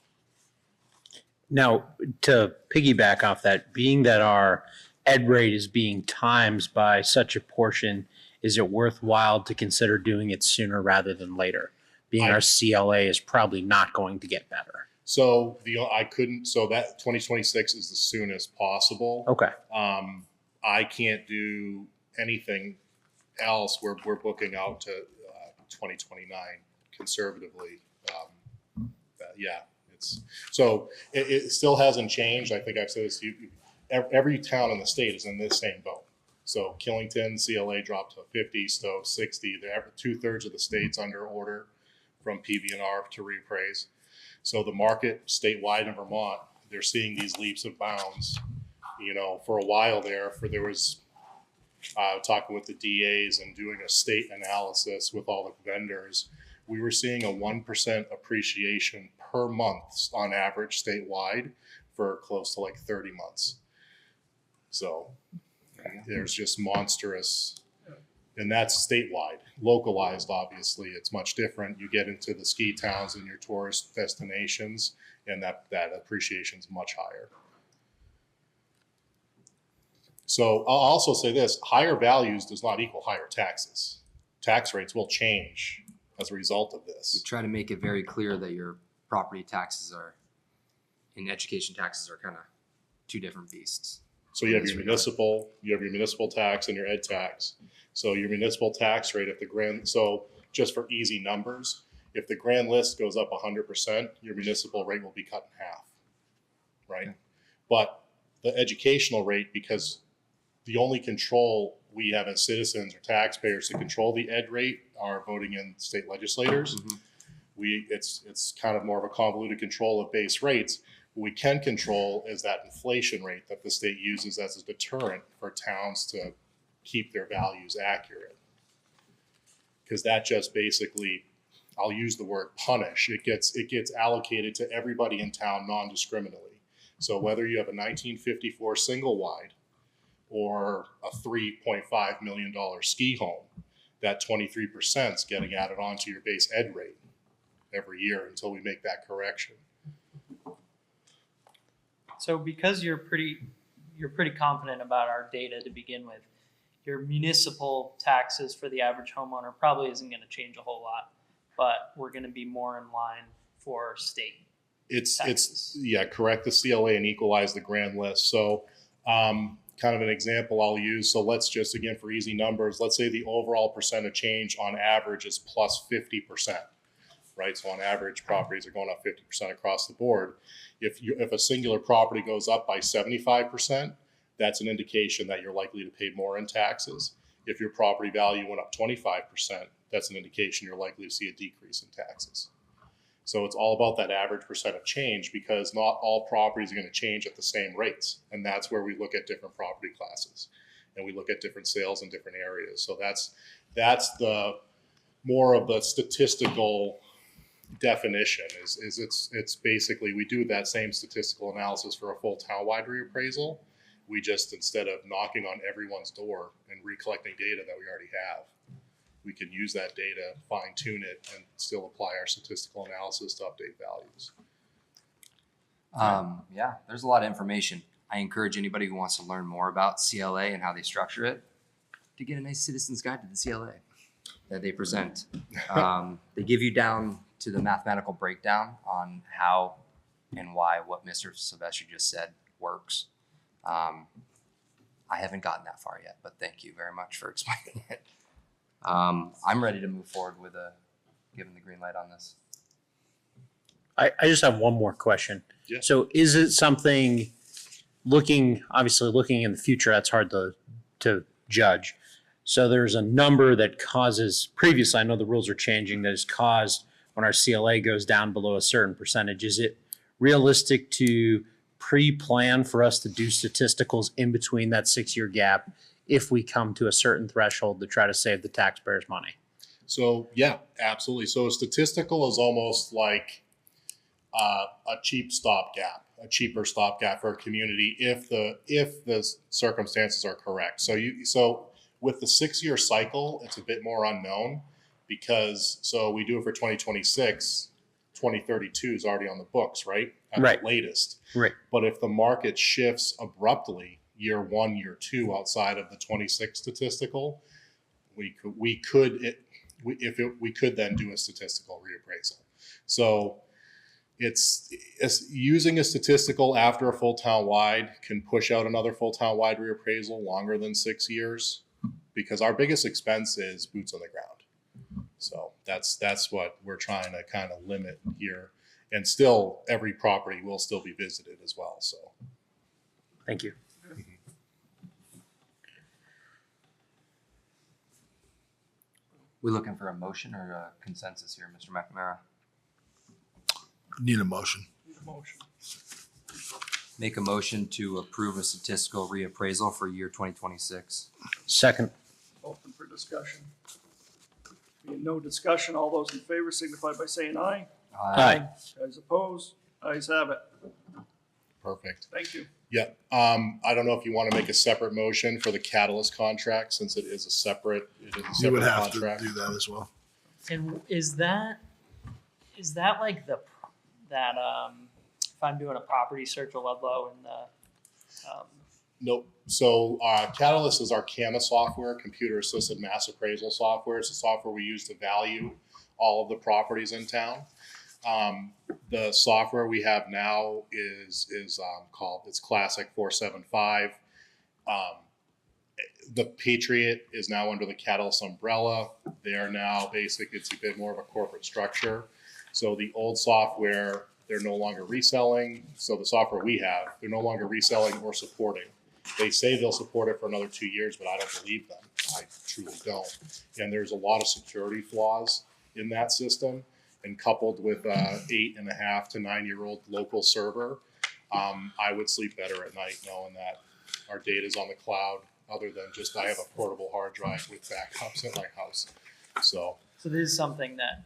Now, to piggyback off that, being that our ed rate is being times by such a portion, is it worthwhile to consider doing it sooner rather than later? Being our CLA is probably not going to get better. So so that 2026 is the soonest possible. Okay. I can't do anything else. We're booking out to 2029 conservatively. Yeah, it still hasn't changed. I think I've said this to you. Every town in the state is in this same boat. So Killington CLA dropped to 50, Stowe 60. 2/3 of the state's under order from PVNR to reappraise. So the market statewide in Vermont, they're seeing these leaps and bounds. For a while there was talking with the DAs and doing a state analysis with all the vendors. We were seeing a 1% appreciation per month on average statewide for close to like 30 months. So there's just monstrous, and that's statewide. Localized, obviously, it's much different. You get into the ski towns and your tourist destinations, and that appreciation is much higher. So I'll also say this, higher values does not equal higher taxes. Tax rates will change as a result of We this. try to make it very clear that your property taxes and education taxes are kind of two different beasts. So you have your municipal tax and your ed tax. So your municipal tax rate, so just for easy numbers, if the grand list goes up 100%, your municipal rate will be cut in half, right? But the educational rate, because the only control we have as citizens or taxpayers to control the ed rate are voting in state legislators. It's kind of more of a convoluted control of base rates. What we can control is that inflation rate that the state uses as a deterrent for towns to keep their values accurate. Because that just basically, I'll use the word punish. It gets allocated to everybody in town non-discriminately. So whether you have a 1954 single wide or a $3.5 million ski home, that 23% is getting added onto your base ed rate every year until we make that correction. So because you're pretty confident about our data to begin with, your municipal taxes for the average homeowner probably isn't going to change a whole lot, but we're going to be more in line for state. Taxes. It's correct the CLA and equalize the grand list. So kind of an example I'll use. So let's just, again, for easy numbers, let's say the overall percent of change on average is plus 50%, right? So on average, properties are going up 50% across the board. If a singular property goes up by 75%, that's an indication that you're likely to pay more in taxes. If your property value went up 25%, that's an indication you're likely to see a decrease in taxes. So it's all about that average percent of change, because not all properties are going to change at the same rates. And that's where we look at different property classes and we look at different sales in different areas. So that's the more of the statistical definition is it's basically, we do that same statistical analysis for a full townwide reappraisal. We just, instead of knocking on everyone's door and recollecting data that we already have, we can use that data, fine tune it, and still apply our statistical analysis to update values. Yeah, there's a lot of information. I encourage anybody who wants to learn more about CLA and how they structure it to get a nice citizen's guide to the CLA that they present. They give you down to the mathematical breakdown on how and why what Mr. Sylvester just said works. I haven't gotten that far yet, but thank you very much for explaining it. I'm ready to move forward with giving the green light on this. I just have one more question. Yeah. So is it something, obviously looking in the future, that's hard to judge. So there's a number that causes, previously, I know the rules are changing, that has caused when our CLA goes down below a certain percentage. Is it realistic to pre-plan for us to do statisticals in between that 6-year gap if we come to a certain threshold to try to save the taxpayers money? So yeah, absolutely. So statistical is almost like a cheap stopgap. a cheaper stopgap for a community if the circumstances are correct. So with the 6-year cycle, it's a bit more unknown because so we do it for 2026, 2032 is already on the books, right? At Right. the latest. Right. But if the market shifts abruptly year 1, year 2 outside of the 26 statistical, we could then do a statistical reappraisal. So it's using a statistical after a full town wide can push out another full town wide reappraisal longer than 6 years because our biggest expense is boots on the ground. So that's what we're trying to kind of limit here. And still, every property will still be visited as well. So, Thank you. We looking for a motion or a consensus here, Mr. McNamara? Need a motion. Need a motion. Make a motion to approve a statistical reappraisal for year 2026. Second. Open for discussion. Being no discussion, all those in favor signify by saying aye. Aye. Guys opposed? Ayes have it. perfect. Thank you. Yeah. I don't know if you want to make a separate motion for the catalyst contract since it is a separate You would have contract. to do that as well. And is that like that if I'm doing a property search of Ludlow and the Nope. So Catalyst is our CAMA software, computer assisted mass appraisal software. It's the software we use to value all of the properties in town. The software we have now is called, it's Classic 475. The Patriot is now under the Catalyst umbrella. They are now basically, it's a bit more of a corporate structure. So the old software, they're no longer reselling. So the software we have, they're no longer reselling or supporting. They say they'll support it for another 2 years, but I don't believe them. I truly don't. And there's a lot of security flaws in that system. And coupled with a 8.5 to 9-year-old local server, I would sleep better at night knowing that our data is on the cloud. Other than just I have a portable hard drive with backups at my house. So this is something that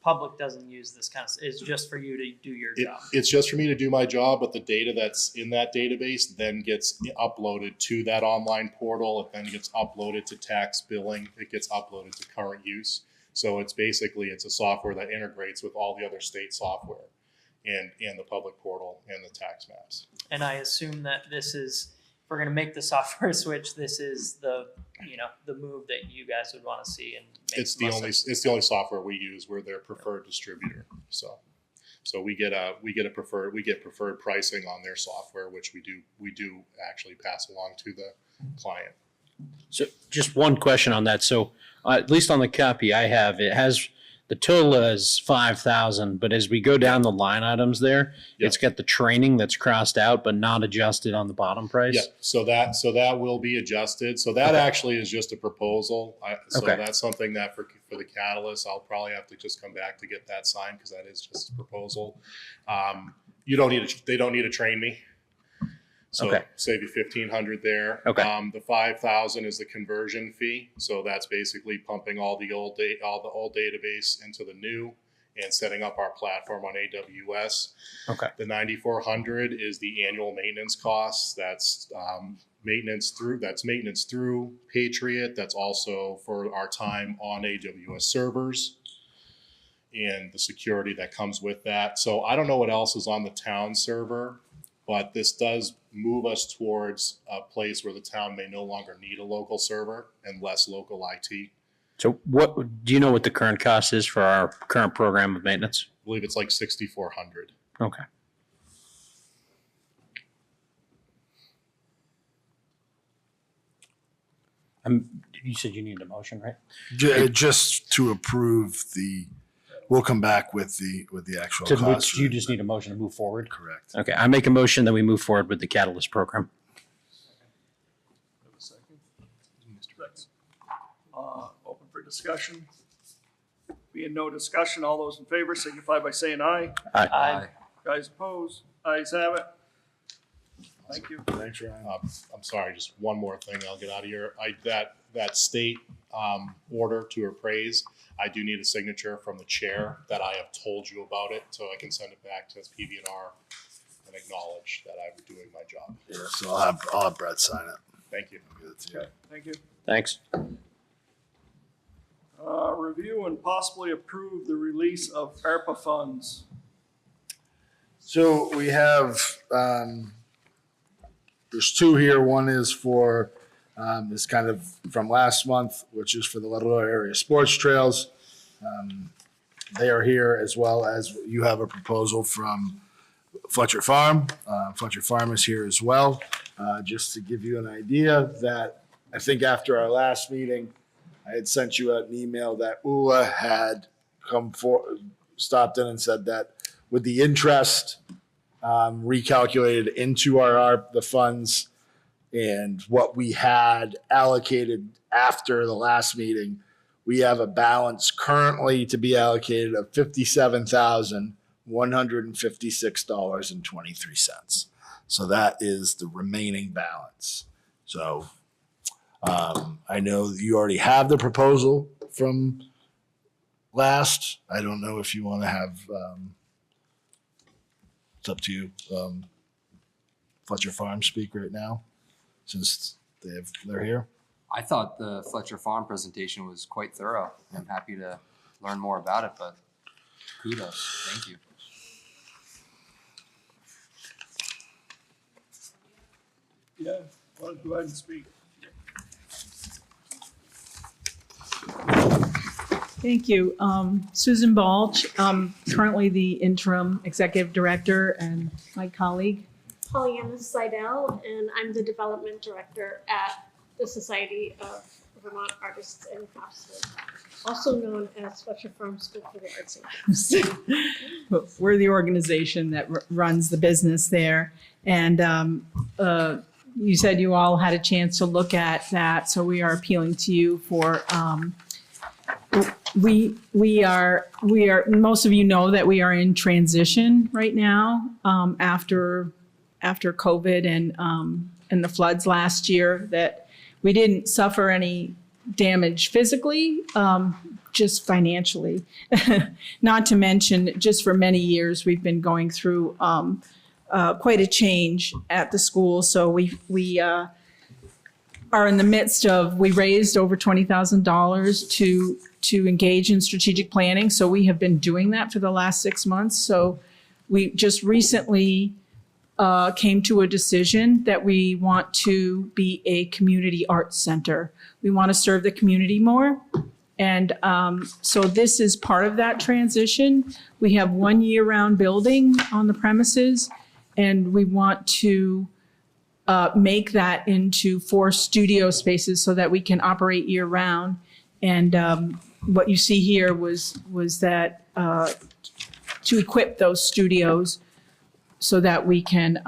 public doesn't use. This kind of is just for you to do your job. It's just for me to do my job, but the data that's in that database then gets uploaded to that online portal. It then gets uploaded to tax billing. It gets uploaded to current use. So it's basically, it's a software that integrates with all the other state software and the public portal and the tax maps. And I assume that this is, if we're going to make the software switch, this is the move that you guys would want to see. And It's the only software we use. We're their preferred distributor. So we get preferred pricing on their software, which we do actually pass along to the client. So just one question on that. So at least on the copy I have, it has the total is 5,000, but as we go down the line items there, Yeah. it's got the training that's crossed out but not adjusted on the bottom price. Yeah, so that will be adjusted. So that actually is just a proposal. Okay. That's something that for the catalyst, I'll probably have to just come back to get that signed because that is just a proposal. They don't need to train me. So Okay. save you 1,500 there. Okay. The 5,000 is the conversion fee. So that's basically pumping all the old database into the new and setting up our platform on AWS. Okay. The 9,400 is the annual maintenance costs. That's maintenance through Patriot. That's also for our time on AWS servers and the security that comes with that. So I don't know what else is on the town server, but this does move us towards a place where the town may no longer need a local server and less local IT. So what do you know what the current cost is for our current program of maintenance? I believe it's like 6,400. Okay. You said you needed a motion, right? Just to approve we'll come back with the actual cost. You just need a motion to move forward? Correct. Okay, I make a motion that we move forward with the Catalyst program. Have a second? Second. Open for discussion. Being no discussion, all those in favor signify by saying aye. Aye. Guys opposed? Ayes have it. Thank you. Thanks, Ryan. I'm sorry, just one more thing. I'll get out of here. That state order to appraise, I do need a signature from the chair that I have told you about it, so I can send it back to PV&R and acknowledge that I'm doing my job. Yeah, so I'll have Brett sign it. Thank you. I'll give it to you. Okay, thank you. Thanks. Review and possibly approve the release of ARPA funds. So we have, there's two here. One is for, is kind of from last month, which is for the Ludlow area sports trails. They are here, as well as you have a proposal from Fletcher Farm. Fletcher Farm is here as well. Just to give you an idea that I think after our last meeting, I had sent you an email that ULA had stopped in and said that with the interest recalculated into the funds and what we had allocated after the last meeting, we have a balance currently to be allocated of $57,156.23. So that is the remaining balance. So I know that you already have the proposal from last. I don't know if you want to have, it's up to you. Fletcher Farm speak right now, since they're here. I thought the Fletcher Farm presentation was quite thorough. I'm happy to learn more about it, but kudos. Thank you. Yeah, why don't you go ahead and speak? Thank you. Susan Balch, currently the interim executive director, and my colleague. Pollyanna Seidel, and I'm the development director at the Society of Vermont Artists and Craftsmen, also known as Fletcher Farm School for the Arts and Crafts. We're the organization that runs the business there. And you said you all had a chance to look at that, so we are appealing to you for, we are, most of you know that we are in transition right now after COVID and the floods last year, that we didn't suffer any damage physically, just financially. Not to mention, just for many years, we've been going through quite a change at the school. So we are in the midst of, we raised over $20,000 to engage in strategic planning. So we have been doing that for the last 6 months. So we just recently came to a decision that we want to be a community arts center. We want to serve the community more. And so this is part of that transition. We have one year-round building on the premises, and we want to make that into 4 studio spaces so that we can operate year-round. And what you see here was that to equip those studios so that we can,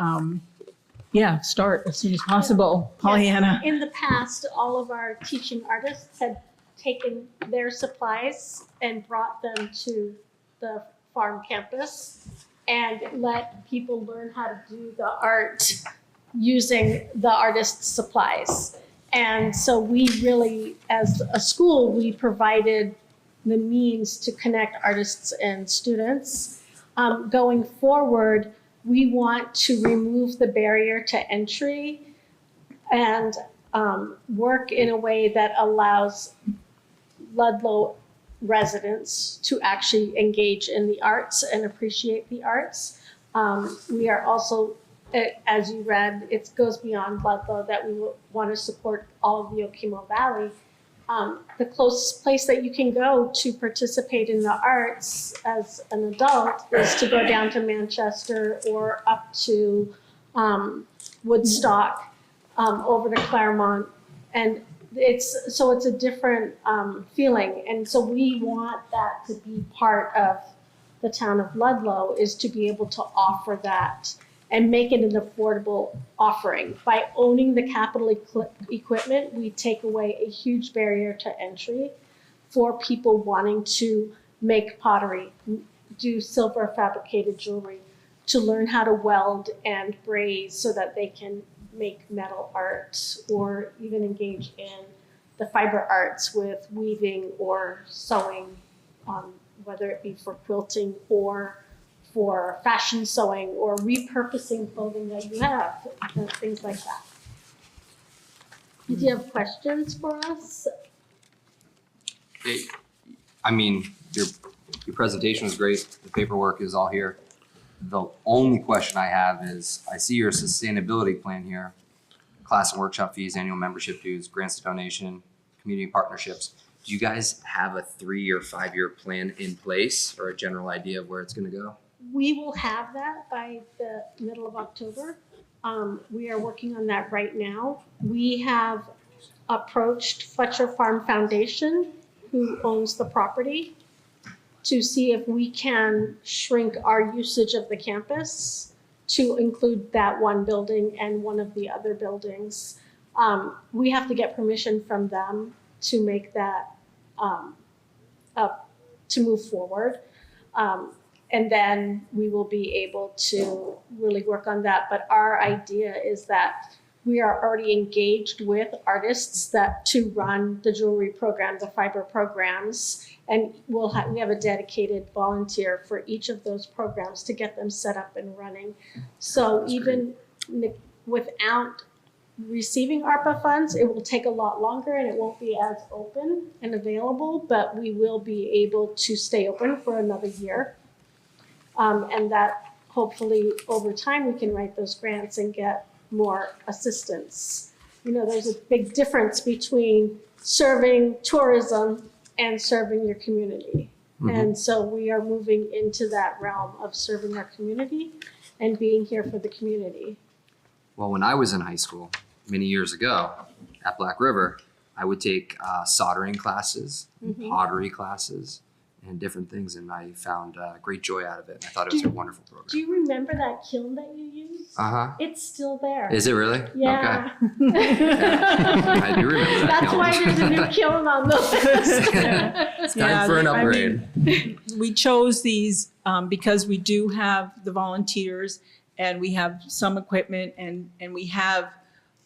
start as soon as possible. Pollyanna. In the past, all of our teaching artists had taken their supplies and brought them to the farm campus and let people learn how to do the art using the artist's supplies. And so we really, as a school, we provided the means to connect artists and students. Going forward, we want to remove the barrier to entry and work in a way that allows Ludlow residents to actually engage in the arts and appreciate the arts. We are also, as you read, it goes beyond Ludlow, that we want to support all of the Okemo Valley. The closest place that you can go to participate in the arts as an adult is to go down to Manchester or up to Woodstock, over to Claremont. And it's a different feeling. And so we want that to be part of the town of Ludlow, is to be able to offer that and make it an affordable offering. By owning the capital equipment, we take away a huge barrier to entry for people wanting to make pottery, do silver fabricated jewelry, to learn how to weld and braze so that they can make metal art, or even engage in the fiber arts with weaving or sewing, whether it be for quilting or for fashion sewing or repurposing clothing that you have, and things like that. Do you have questions for us? I mean, your presentation was great. The paperwork is all here. The only question I have is, I see your sustainability plan here. Class and workshop fees, annual membership dues, grants to donation, community partnerships. Do you guys have a 3 or 5 year plan in place or a general idea of where it's gonna go? We will have that by the middle of October. We are working on that right now. We have approached Fletcher Farm Foundation, who owns the property, to see if we can shrink our usage of the campus to include that one building and one of the other buildings. We have to get permission from them to make that to move forward. And then we will be able to really work on that. But our idea is that we are already engaged with artists to run the jewelry program, the fiber programs, and we have a dedicated volunteer for each of those programs to get them set up and running. So That's even without receiving ARPA funds, it will take a lot longer and it won't be as open and available, but we will be able to stay open for another year. And that hopefully over time we can write those grants and get more assistance. You know, there's a big difference between serving tourism and serving your community. Mhm. And so we are moving into that realm of serving our community and being here for the community. Well, when I was in high school many years ago at Black River, I would take soldering classes, Mhm. pottery classes, and different things, and I found great joy out of it. And I thought it was a wonderful Do program. you remember that kiln that you used? Uh-huh. It's still there. Is it really? Yeah. I do remember that. That's kiln. why there's a new kiln on the list. It's time for an I upgrade. mean, we chose these because we do have the volunteers and we have some equipment and we have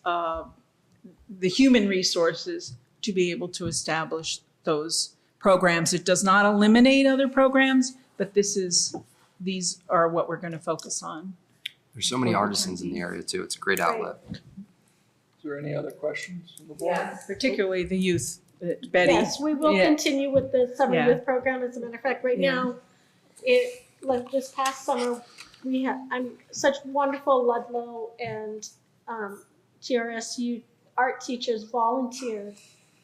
the human resources to be able to establish those programs. It does not eliminate other programs, but these are what we're going to focus on. There's so many artisans in the area too. It's a great outlet. Is there any other questions from the board? Particularly the youth, Betty. Yes, we will Yeah. continue with the summer Yeah. youth program. As a matter of fact, right Yeah. now, like this past summer, such wonderful Ludlow and TRSU art teachers volunteered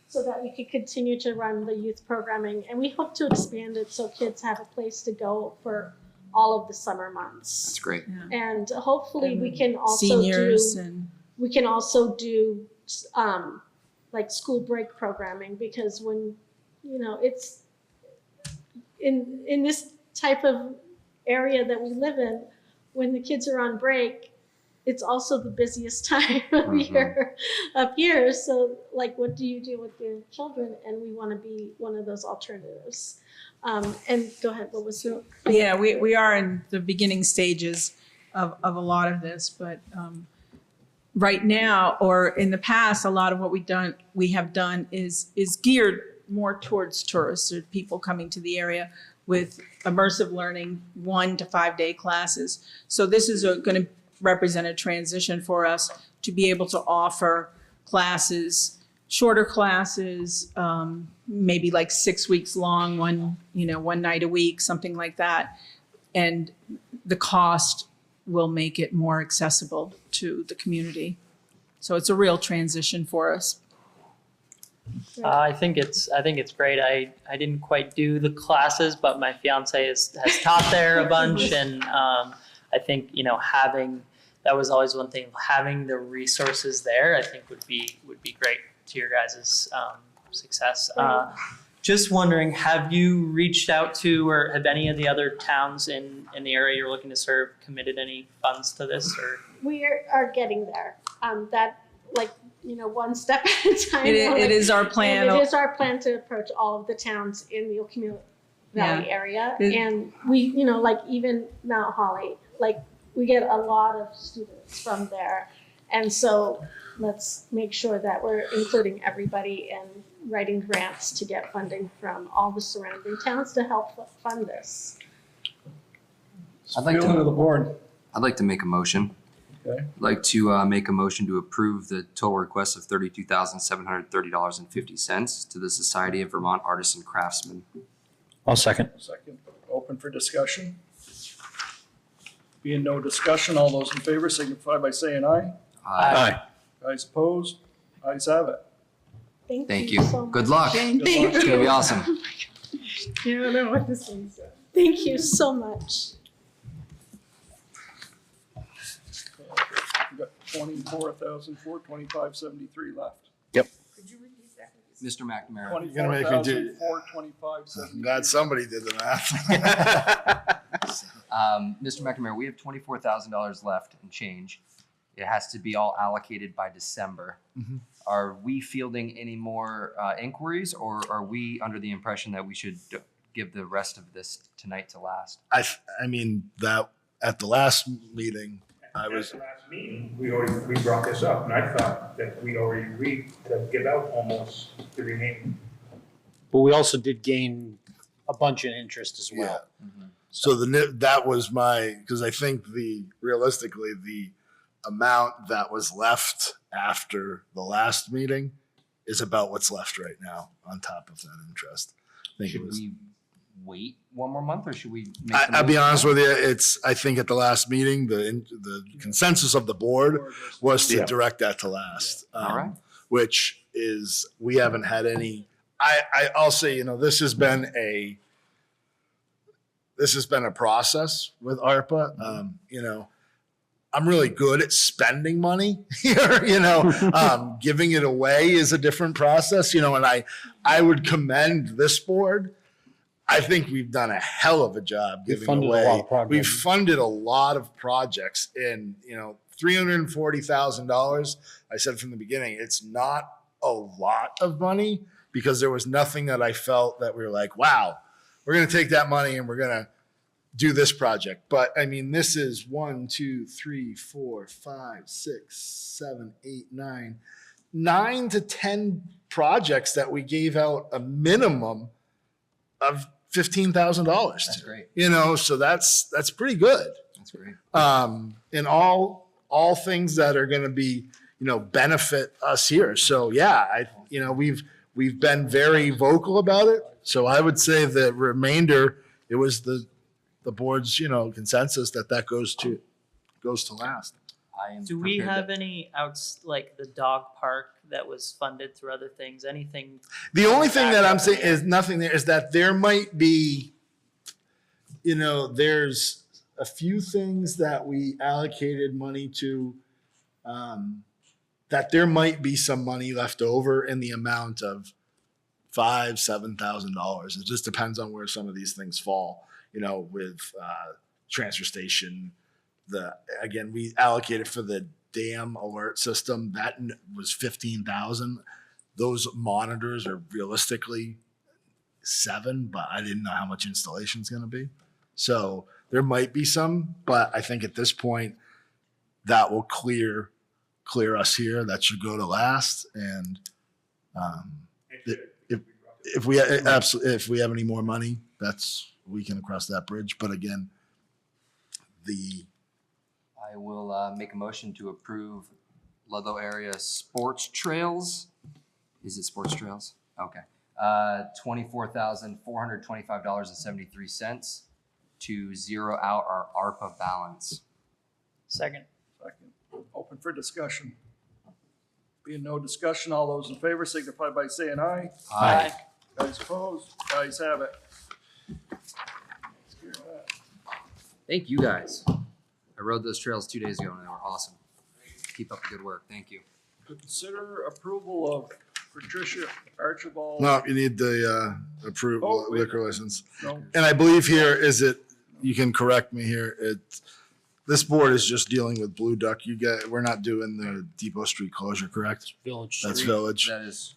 so that we could continue to run the youth programming. And we hope to expand it so kids have a place to go for all of the summer months. That's great. And hopefully we can also Seniors do, and we can also do like school break programming, because when, you know, it's in this type of area that we live in, when the kids are on break, it's also the busiest time of year up here. So like, what do you do with your children? And we want to be one of those alternatives. And go ahead, what was your? yeah, we are in the beginning stages of a lot of this, but right now or in the past, a lot of what we have done is geared more towards tourists or people coming to the area with immersive learning, 1 to 5 day classes. So this is going to represent a transition for us to be able to offer classes, shorter classes, maybe like 6 weeks long, one night a week, something like that. And the cost will make it more accessible to the community. So it's a real transition for us. I think it's great. I didn't quite do the classes, but my fiance has taught there a bunch, and I think that was always one thing. Having the resources there, I think would be great to your guys' success. Just wondering, have you reached out to, or have any of the other towns in the area you're looking to serve committed any funds to this? Or We are getting there. One step at a time. It is our plan. And it is our plan to approach all of the towns in the Okemah Valley area. And we, even Mount Holly, we get a lot of students from there. And so let's make sure that we're including everybody and writing grants to get funding from all the surrounding towns to help fund this. I'd like Feeling of to, the board. I'd like to make a motion. Okay. I'd like to make a motion to approve the total request of $32,730.50 to the Society of Vermont Artists and Craftsmen. I'll second. Second, open for discussion. Being no discussion, all those in favor signify by saying aye. Aye. Guys opposed? Ayes have it. Thank you. so Good much. luck. Thank Good luck. It's gonna be awesome. Yeah, I don't know what this one said. Thank you so much. We've got 24,425.73 left. Mr. McNamara. You're gonna make me do- 24,425.73. I'm glad somebody did the math. Mr. McNamara, we have $24,000 left and change. It has to be all allocated by December. Mhm. Are we fielding any more inquiries, or are we under the impression that we should give the rest of this tonight to last? I mean, that at the last meeting, I was, At the last meeting, we brought this up, and I thought that we already agreed to give out almost the remaining. But we also did gain a bunch of interest as well. so that was because I think realistically, the amount that was left after the last meeting is about what's left right now on top of that interest. I think it Should was. we wait one more month, or should we? I'll be honest with you. I think at the last meeting, the consensus of the board was to direct that to last. All right. Which is, we haven't had any, I'll say, this has been a process with ARPA. I'm really good at spending money here, giving it away is a different process, and I would commend this board. I think we've done a hell of a job giving funded a lot away. of projects. We've funded a lot of projects and, $340,000. I said from the beginning, it's not a lot of money because there was nothing that I felt that we were like, wow, we're going to take that money and we're going to do this project. But I mean, this is 1, 2, 3, 4, 5, 6, 7, 8, 9 to 10 projects that we gave out a minimum of $15,000 That's to. great. So that's pretty good. That's great. And all things that are going to be, benefit us here. So yeah, we've been very vocal about it. So I would say the remainder, it was the board's, consensus that goes to last. I am Do we prepared have to- any like the dog park that was funded through other things? Anything? The only thing that I'm Back up saying there. is nothing there is that there might be, there's a few things that we allocated money to, that there might be some money left over in the amount of $5,000-7,000. It just depends on where some of these things fall, with transfer station. Again, we allocated for the dam alert system. That was $15,000. Those monitors are realistically $7,000, but I didn't know how much installation is going to be. So there might be some, but I think at this point that will clear us here. That should go to last. And if we have any more money, we can cross that bridge. But again, I will make a motion to approve Ludlow area sports trails. Is it sports trails? Okay. $24,425.73 to zero out our ARPA balance. Second. Second, open for discussion. Being no discussion, all those in favor signify by saying aye. Aye. Guys opposed? Guys have it. Thank you guys. I rode those trails 2 days ago and they were awesome. Keep up the good work. Thank you. Consider approval of Patricia Archibald. no, you need the approved Oh, wait. liquor license. No, And I believe here you can correct me here. This board is just dealing with Blue Duck. We're not doing the Depot Street closure, correct? Village That's Street. Village. That is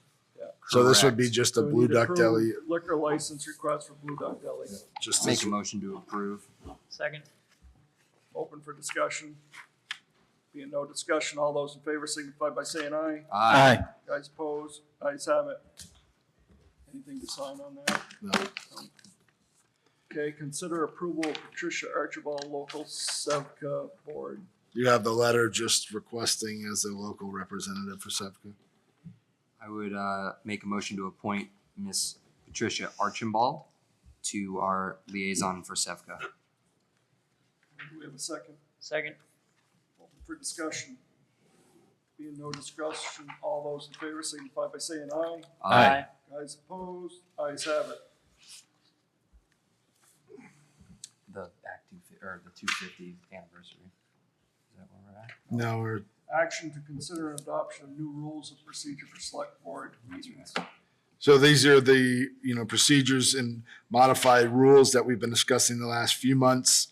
So this would be correct. just a so we Blue need to Duck approve Deli. Liquor license request for Blue Duck Deli. Just Make this. a motion to approve. Second. Open for discussion. Being no discussion, all those in favor signify by saying aye. Aye. Guys opposed? Ayes have it. Anything to sign on that? No. Okay, consider approval of Patricia Archibald, local Sevka board. You have the letter just requesting as a local representative for SEPCA. I would make a motion to appoint Miss Patricia Archibald to our liaison for SEVCA. Do we have a second? Second. Open for discussion. Being no discussion, all those in favor signify by saying aye. Aye. Guys opposed, ayes have it. The Act 250 anniversary. Is that where we're at? No, we're Action to consider an adoption of new rules of procedure for select board meetings. So these are the, procedures and modified rules that we've been discussing the last few months.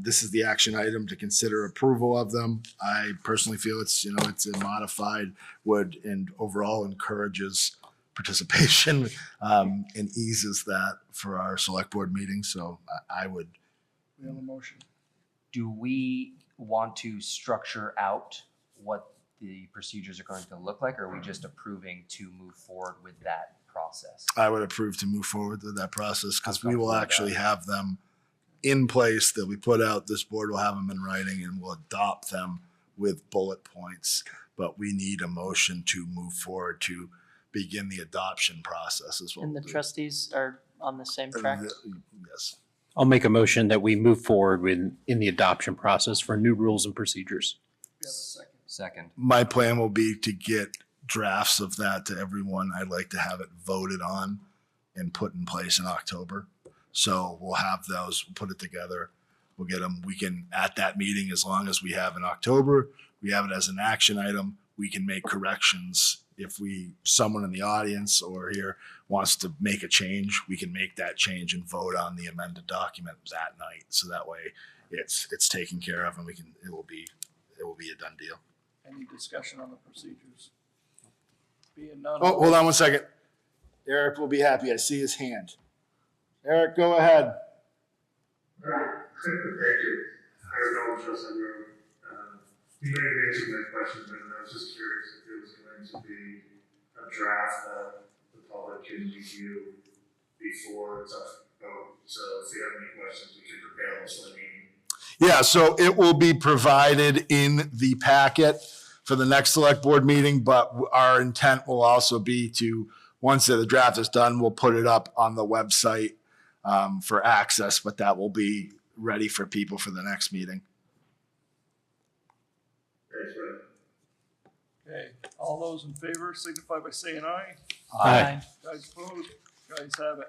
This is the action item to consider approval of them. I personally feel it's a modified would and overall encourages participation and eases that for our select board meetings. So I would. We have a motion. Do we want to structure out what the procedures are going to look like, or are we just approving to move forward with that process? I would approve to move forward with that process because we will comfortable with actually that. have them in place that we put out. This board will have them in writing and we'll adopt them with bullet points. But we need a motion to move forward to begin the adoption process as well. And the trustees are on the same track. Yes. I'll make a motion that we move forward in the adoption process for new rules and procedures. We have a second. Second. My plan will be to get drafts of that to everyone. I'd like to have it voted on and put in place in October. So we'll have those, we'll put it together. We'll get them. We can, at that meeting, as long as we have in October, we have it as an action item. We can make corrections. If someone in the audience or here wants to make a change, we can make that change and vote on the amended document that night. So that way it's taken care of and it will be a done deal. Any discussion on the procedures? Being none. Oh, hold on one second. Eric will be happy. I see his hand. Eric, go ahead. Thank you. I have no interest in your, you may have answered my question, but I was just curious if it was going to be a draft that the public can review before it's up. So if you have any questions, we can prepare those for the meeting. Yeah, so it will be provided in the packet for the next select board meeting, but our intent will also be to, once the draft is done, we'll put it up on the website for access, but that will be ready for people for the next meeting. Thanks, Brett. Okay, all those in favor signify by saying aye. Aye. Guys opposed, guys have it.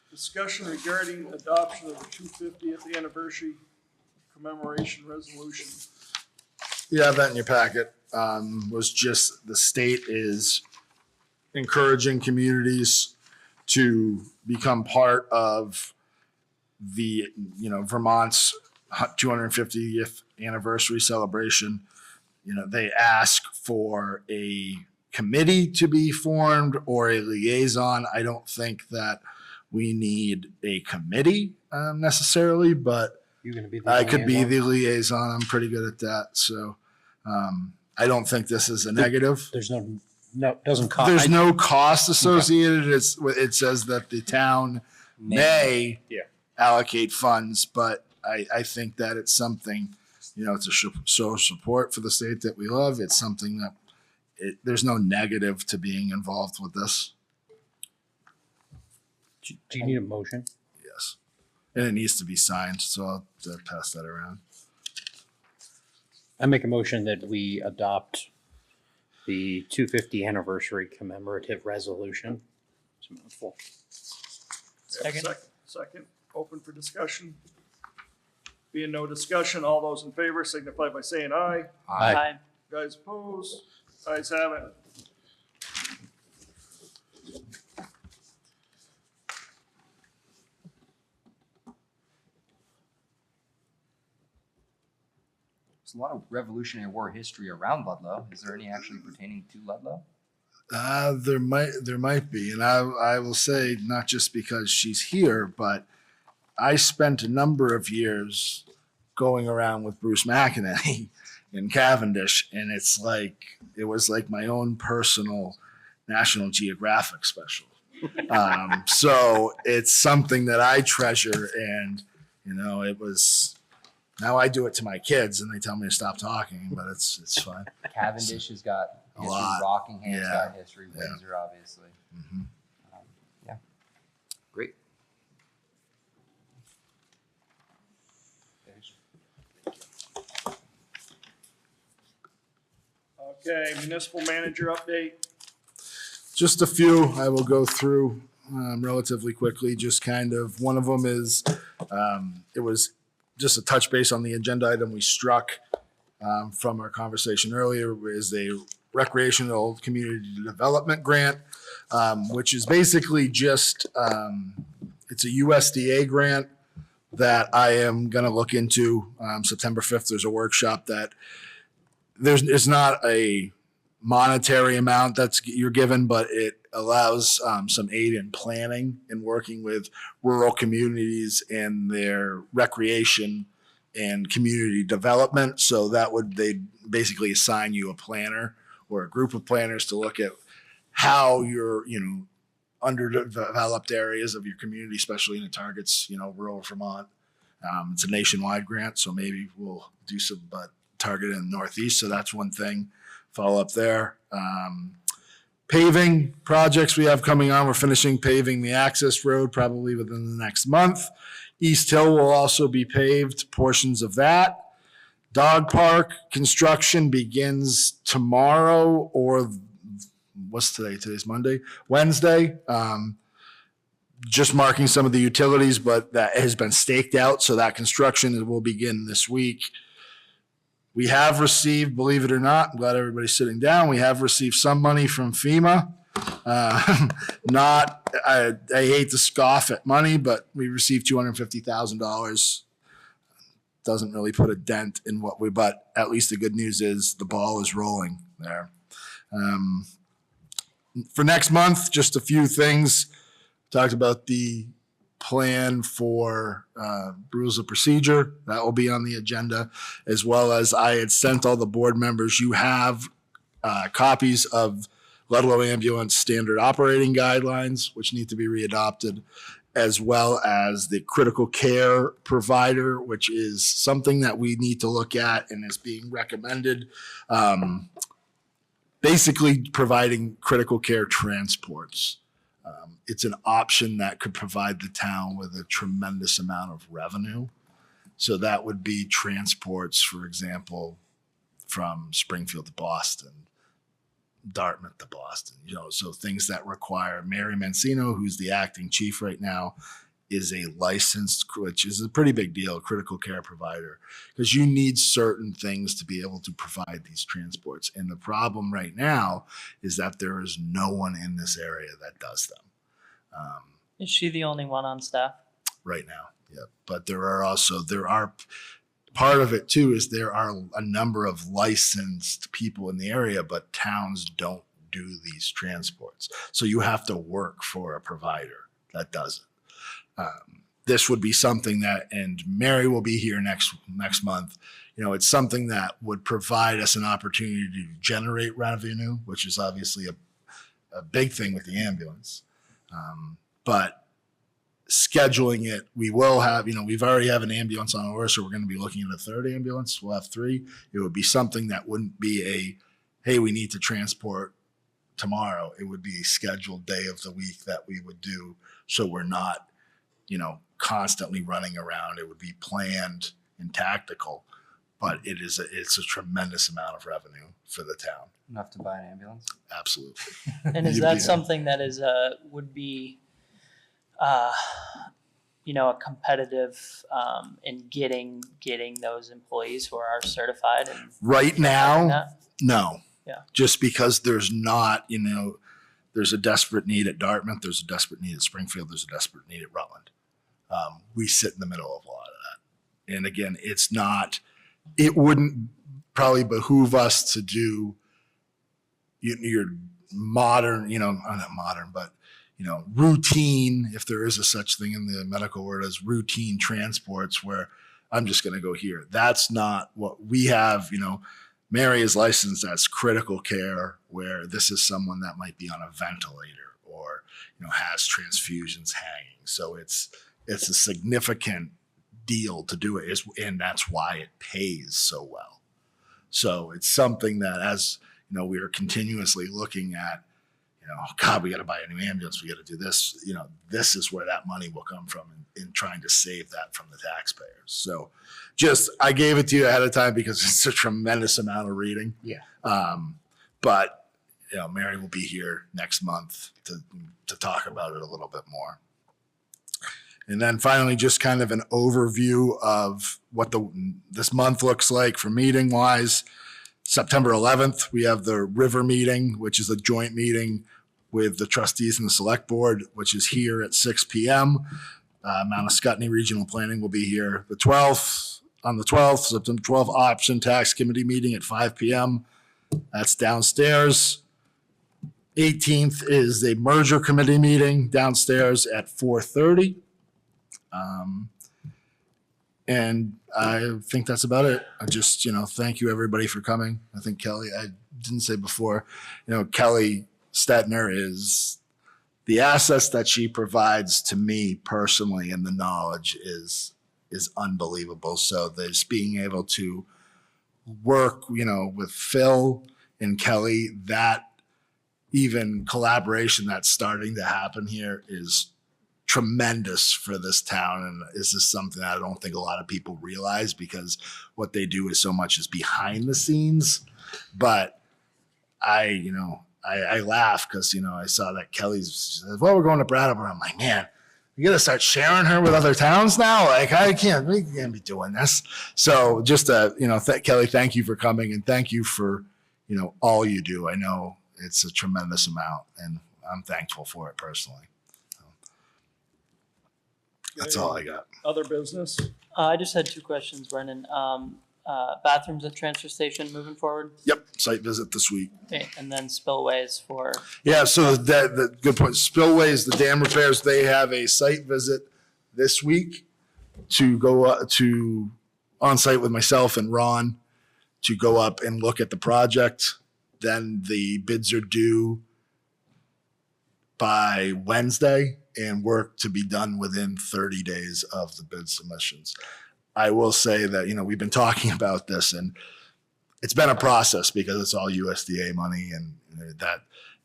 Discussion regarding adoption of the 250th anniversary commemoration resolution. You have that in your packet. Was just the state is encouraging communities to become part of the, Vermont's 250th anniversary celebration. They ask for a committee to be formed or a liaison. I don't think that we need a committee necessarily, but You're going to be the I could be liaison? the liaison. I'm pretty good at that. So I don't think this is a negative. There's doesn't cost. There's no cost associated. It says that the town may Yeah. allocate funds, but I think that it's something, it's a show of support for the state that we love. It's something that there's no negative to being involved with this. Do you need a motion? Yes. And it needs to be signed, so I'll pass that around. I make a motion that we adopt the 250 anniversary commemorative resolution. It's a mouthful. We have a Second. Second, open for discussion. Being no discussion, all those in favor signify by saying aye. Aye. Guys opposed, ayes have it. There's a lot of Revolutionary War history around Ludlow. Is there any actually pertaining to Ludlow? There might be, and I will say not just because she's here, but I spent a number of years going around with Bruce McEnany in Cavendish, and it was like my own personal National Geographic special. So it's something that I treasure, and it was. Now I do it to my kids, and they tell me to stop talking, but it's fine. Cavendish has got A history. lot. Rockingham's Yeah. got history. Yeah. Windsor, obviously. Mhm. Yeah. Great. Okay, municipal manager update. Just a few I will go through relatively quickly. Just kind of one of them is it was just a touch base on the agenda item we struck from our conversation earlier is a recreational community development grant, which is basically just it's a USDA grant that I am going to look into. September 5th, there's a workshop that it's not a monetary amount that's you're given, but it allows some aid in planning and working with rural communities and their recreation and community development. So they basically assign you a planner or a group of planners to look at how your underdeveloped areas of your community, especially in the targets, rural Vermont. It's a nationwide grant, so maybe we'll do some target in the Northeast. So that's one thing. Follow up there. Paving projects we have coming on. We're finishing paving the access road probably within the next month. East Hill will also be paved, portions of that. Dog park construction begins tomorrow, or what's today? Today's Monday, Wednesday. Just marking some of the utilities, but that has been staked out. So that construction will begin this week. We have received, believe it or not, I'm glad everybody's sitting down. We have received some money from FEMA. I hate to scoff at money, but we received $250,000. Doesn't really put a dent in but at least the good news is the ball is rolling there. For next month, just a few things. Talked about the plan for rules of procedure. That will be on the agenda, as well as I had sent all the board members. You have copies of Ludlow Ambulance Standard Operating Guidelines, which need to be readopted, as well as the critical care provider, which is something that we need to look at and is being recommended. Basically providing critical care transports. It's an option that could provide the town with a tremendous amount of revenue. So that would be transports, for example, from Springfield to Boston, Dartmouth to Boston, so things that require. Mary Mancino, who's the acting chief right now, is a licensed, which is a pretty big deal, critical care provider, because you need certain things to be able to provide these transports. And the problem right now is that there is no one in this area that does them. Is she the only one on staff? Right now, yeah. But there are part of it too is there are a number of licensed people in the area, but towns don't do these transports. So you have to work for a provider that does it. This would be something that, and Mary will be here next month. It's something that would provide us an opportunity to generate revenue, which is obviously a big thing with the ambulance. But scheduling it, we will have, we've already have an ambulance on order, so we're going to be looking at a third ambulance. We'll have 3. It would be something that wouldn't be hey, we need to transport tomorrow. It would be a scheduled day of the week that we would do. So we're not, constantly running around. It would be planned and tactical, but it's a tremendous amount of revenue for the town. Enough to buy an ambulance? Absolutely. And is that something that is would be a competitive in getting those employees who are certified? And right now, no. Yeah. Just because there's not, there's a desperate need at Dartmouth, there's a desperate need at Springfield, there's a desperate need at Rutland. We sit in the middle of a lot of that. And again, it wouldn't probably behoove us to do your modern, not modern, but routine, if there is a such thing in the medical world as routine transports where I'm just going to go here. That's not what we have. Mary is licensed as critical care, where this is someone that might be on a ventilator or, has transfusions hanging. So it's a significant deal to do it, and that's why it pays so well. So it's something that, as we are continuously looking at, God, we got to buy a new ambulance. We got to do this. This is where that money will come from in trying to save that from the taxpayers. So I gave it to you ahead of time because it's a tremendous amount of reading. Yeah. But, Mary will be here next month to talk about it a little bit more. And then finally, just kind of an overview of what this month looks like for meeting wise. September 11th, we have the River meeting, which is a joint meeting with the trustees and the select board, which is here at 6 p.m. Mount Scottney Regional Planning will be here. On the 12th, September 12th, Option Tax Committee meeting at 5 p.m. That's downstairs. 18th is a merger committee meeting downstairs at 4:30. And I think that's about it. I just, thank you everybody for coming. I think Kelly, I didn't say before, Kelly Stetner is the assets that she provides to me personally, and the knowledge is unbelievable. So there's being able to work, with Phil and Kelly, that even collaboration that's starting to happen here is tremendous for this town, and this is something I don't think a lot of people realize, because what they do is so much is behind the scenes. But I laugh because I saw that she said, well, we're going to Brattleboro. I'm like, man, you gotta start sharing her with other towns now. Like, we can't be doing this. So just Kelly, thank you for coming, and thank you for all you do. I know it's a tremendous amount, and I'm thankful for it personally. That's all I got. Other business? I just had two questions, Brendan. Bathrooms at transfer station moving forward? Yep, site visit this week. Okay, and then spillways for, Yeah, so the good point. Spillways, the dam repairs, they have a site visit this week to go to on site with myself and Ron to go up and look at the project. Then the bids are due by Wednesday, and work to be done within 30 days of the bid submissions. I will say that, we've been talking about this, and it's been a process because it's all USDA money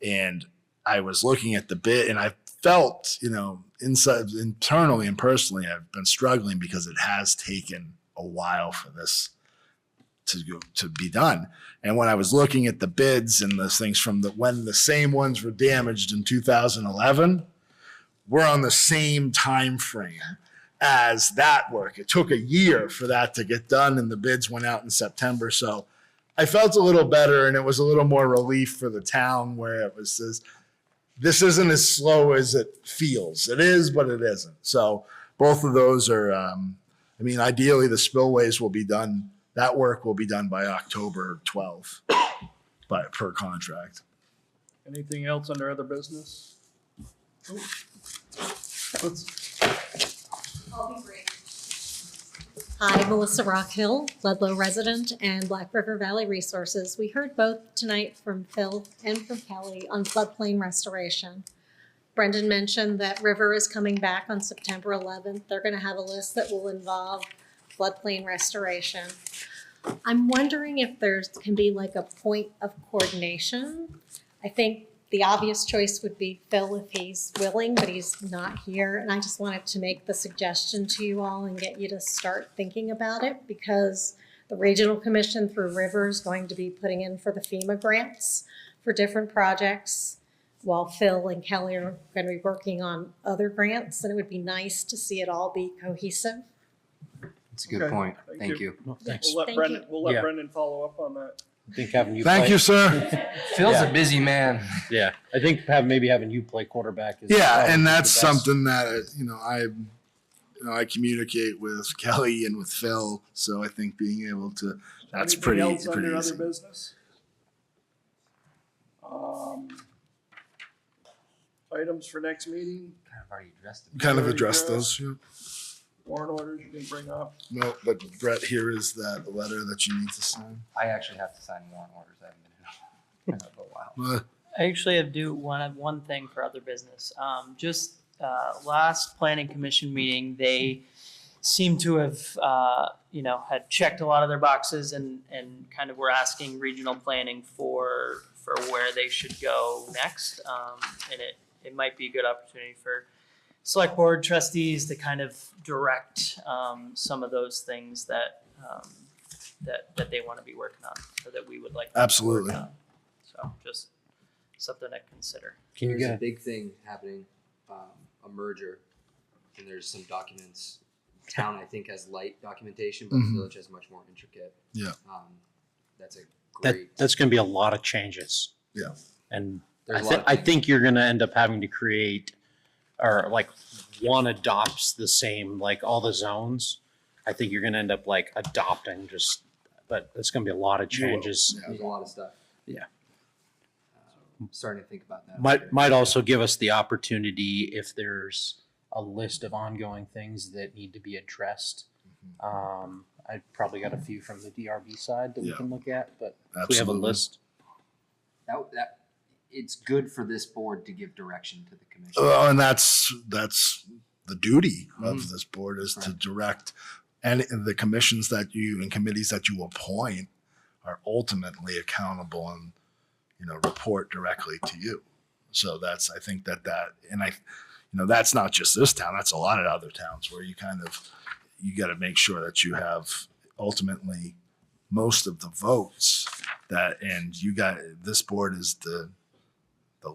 and I was looking at the bid, and I felt, internally and personally, I've been struggling because it has taken a while for this to be done. And when I was looking at the bids and the things from when the same ones were damaged in 2011, we're on the same time frame as that work. It took a year for that to get done, and the bids went out in September. So I felt a little better, and it was a little more relief for the town, where it was this isn't as slow as it feels. It is, but it isn't. So both of those are, ideally the spillways will be done. That work will be done by October 12th per contract. Anything else under other business? I'll be brief. Hi, Melissa Rockhill, Ludlow resident and Black River Valley Resources. We heard both tonight from Phil and from Kelly on floodplain restoration. Brendan mentioned that River is coming back on September 11th. They're going to have a list that will involve floodplain restoration. I'm wondering if there can be like a point of coordination. I think the obvious choice would be Phil if he's willing, but he's not here. And I just wanted to make the suggestion to you all and get you to start thinking about it, because the Regional Commission through River is going to be putting in for the FEMA grants for different projects, while Phil and Kelly are going to be working on other grants. And it would be nice to see it all be cohesive. That's a good Okay, point. Thank you. Well, thanks. We'll let Thank Brendan, you. we'll let Yeah. Brendan follow up on that. I think having you Thank play, you, sir. Phil's Yeah. a busy man. Yeah, I think maybe having you play quarterback is Yeah, probably and the that's best. something that I communicate with Kelly and with Phil. So I think being able to, that's Anything pretty else under easy. other business? Items for next meeting, I've already addressed it. Kind of Already address addressed. those. Yeah. warrant orders you can bring up. No, but Brett, here is that letter that you need to sign. I actually have to sign warrant orders. I haven't been in a while. I actually have one thing for other business. Last planning commission meeting, they seem to have, had checked a lot of their boxes and kind of were asking regional planning for where they should go next. And it might be a good opportunity for select board trustees to kind of direct some of those things that they want to be working on, or that we would like to be Absolutely. working on. So just something to consider. Can you There's a get, big thing happening, a merger, and there's some documents. Town, I think, has light documentation, but Mhm. the village has much more intricate. Yeah. That's a great. that's going to be a lot of changes. Yeah. And There's a lot of I think you're going to end up having to create, or like one adopts the same, like all the zones. I think you're going to end up like adopting but it's going to be a lot of You will. changes. Yeah. There's a lot of stuff. Yeah. I'm starting to think about that. Might also give us the opportunity, if there's a list of ongoing things that need to be addressed. I probably got a few from the DRB side that we Yeah. can look at, but if we have a Absolutely. list. That it's good for this board to give direction to the commission. Well, and that's the duty of this board, is to Right. direct, and the commissions that you and committees that you appoint are ultimately accountable and, report directly to you. So I think that, that's not just this town, that's a lot of other towns where you got to make sure that you have ultimately most of the votes and this board is the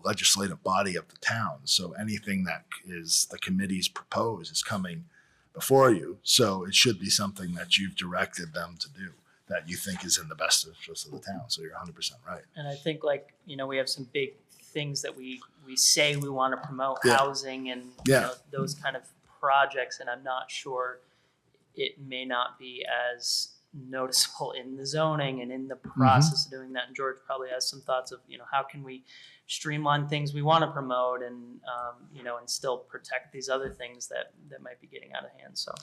legislative body of the town. So anything that is the committee's propose is coming before you. So it should be something that you've directed them to do that you think is in the best interest of the town. So you're 100% right. And I think we have some big things that we say we want to promote, Yeah. housing and Yeah. those kind of projects. And I'm not sure, it may not be as noticeable in the zoning and in the process of doing that. And George probably has some thoughts of, how can we streamline things we want to promote and, and still protect these other things that might be getting out of hand. So.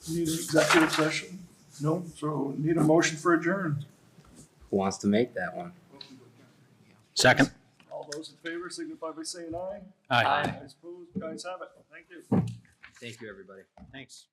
Need an executive session? No, so need a motion for adjourn. Who wants to make that one? Second. All those in favor signify by saying aye. Aye. Guys opposed, guys have it. Thank you. Thank you, everybody. Thanks.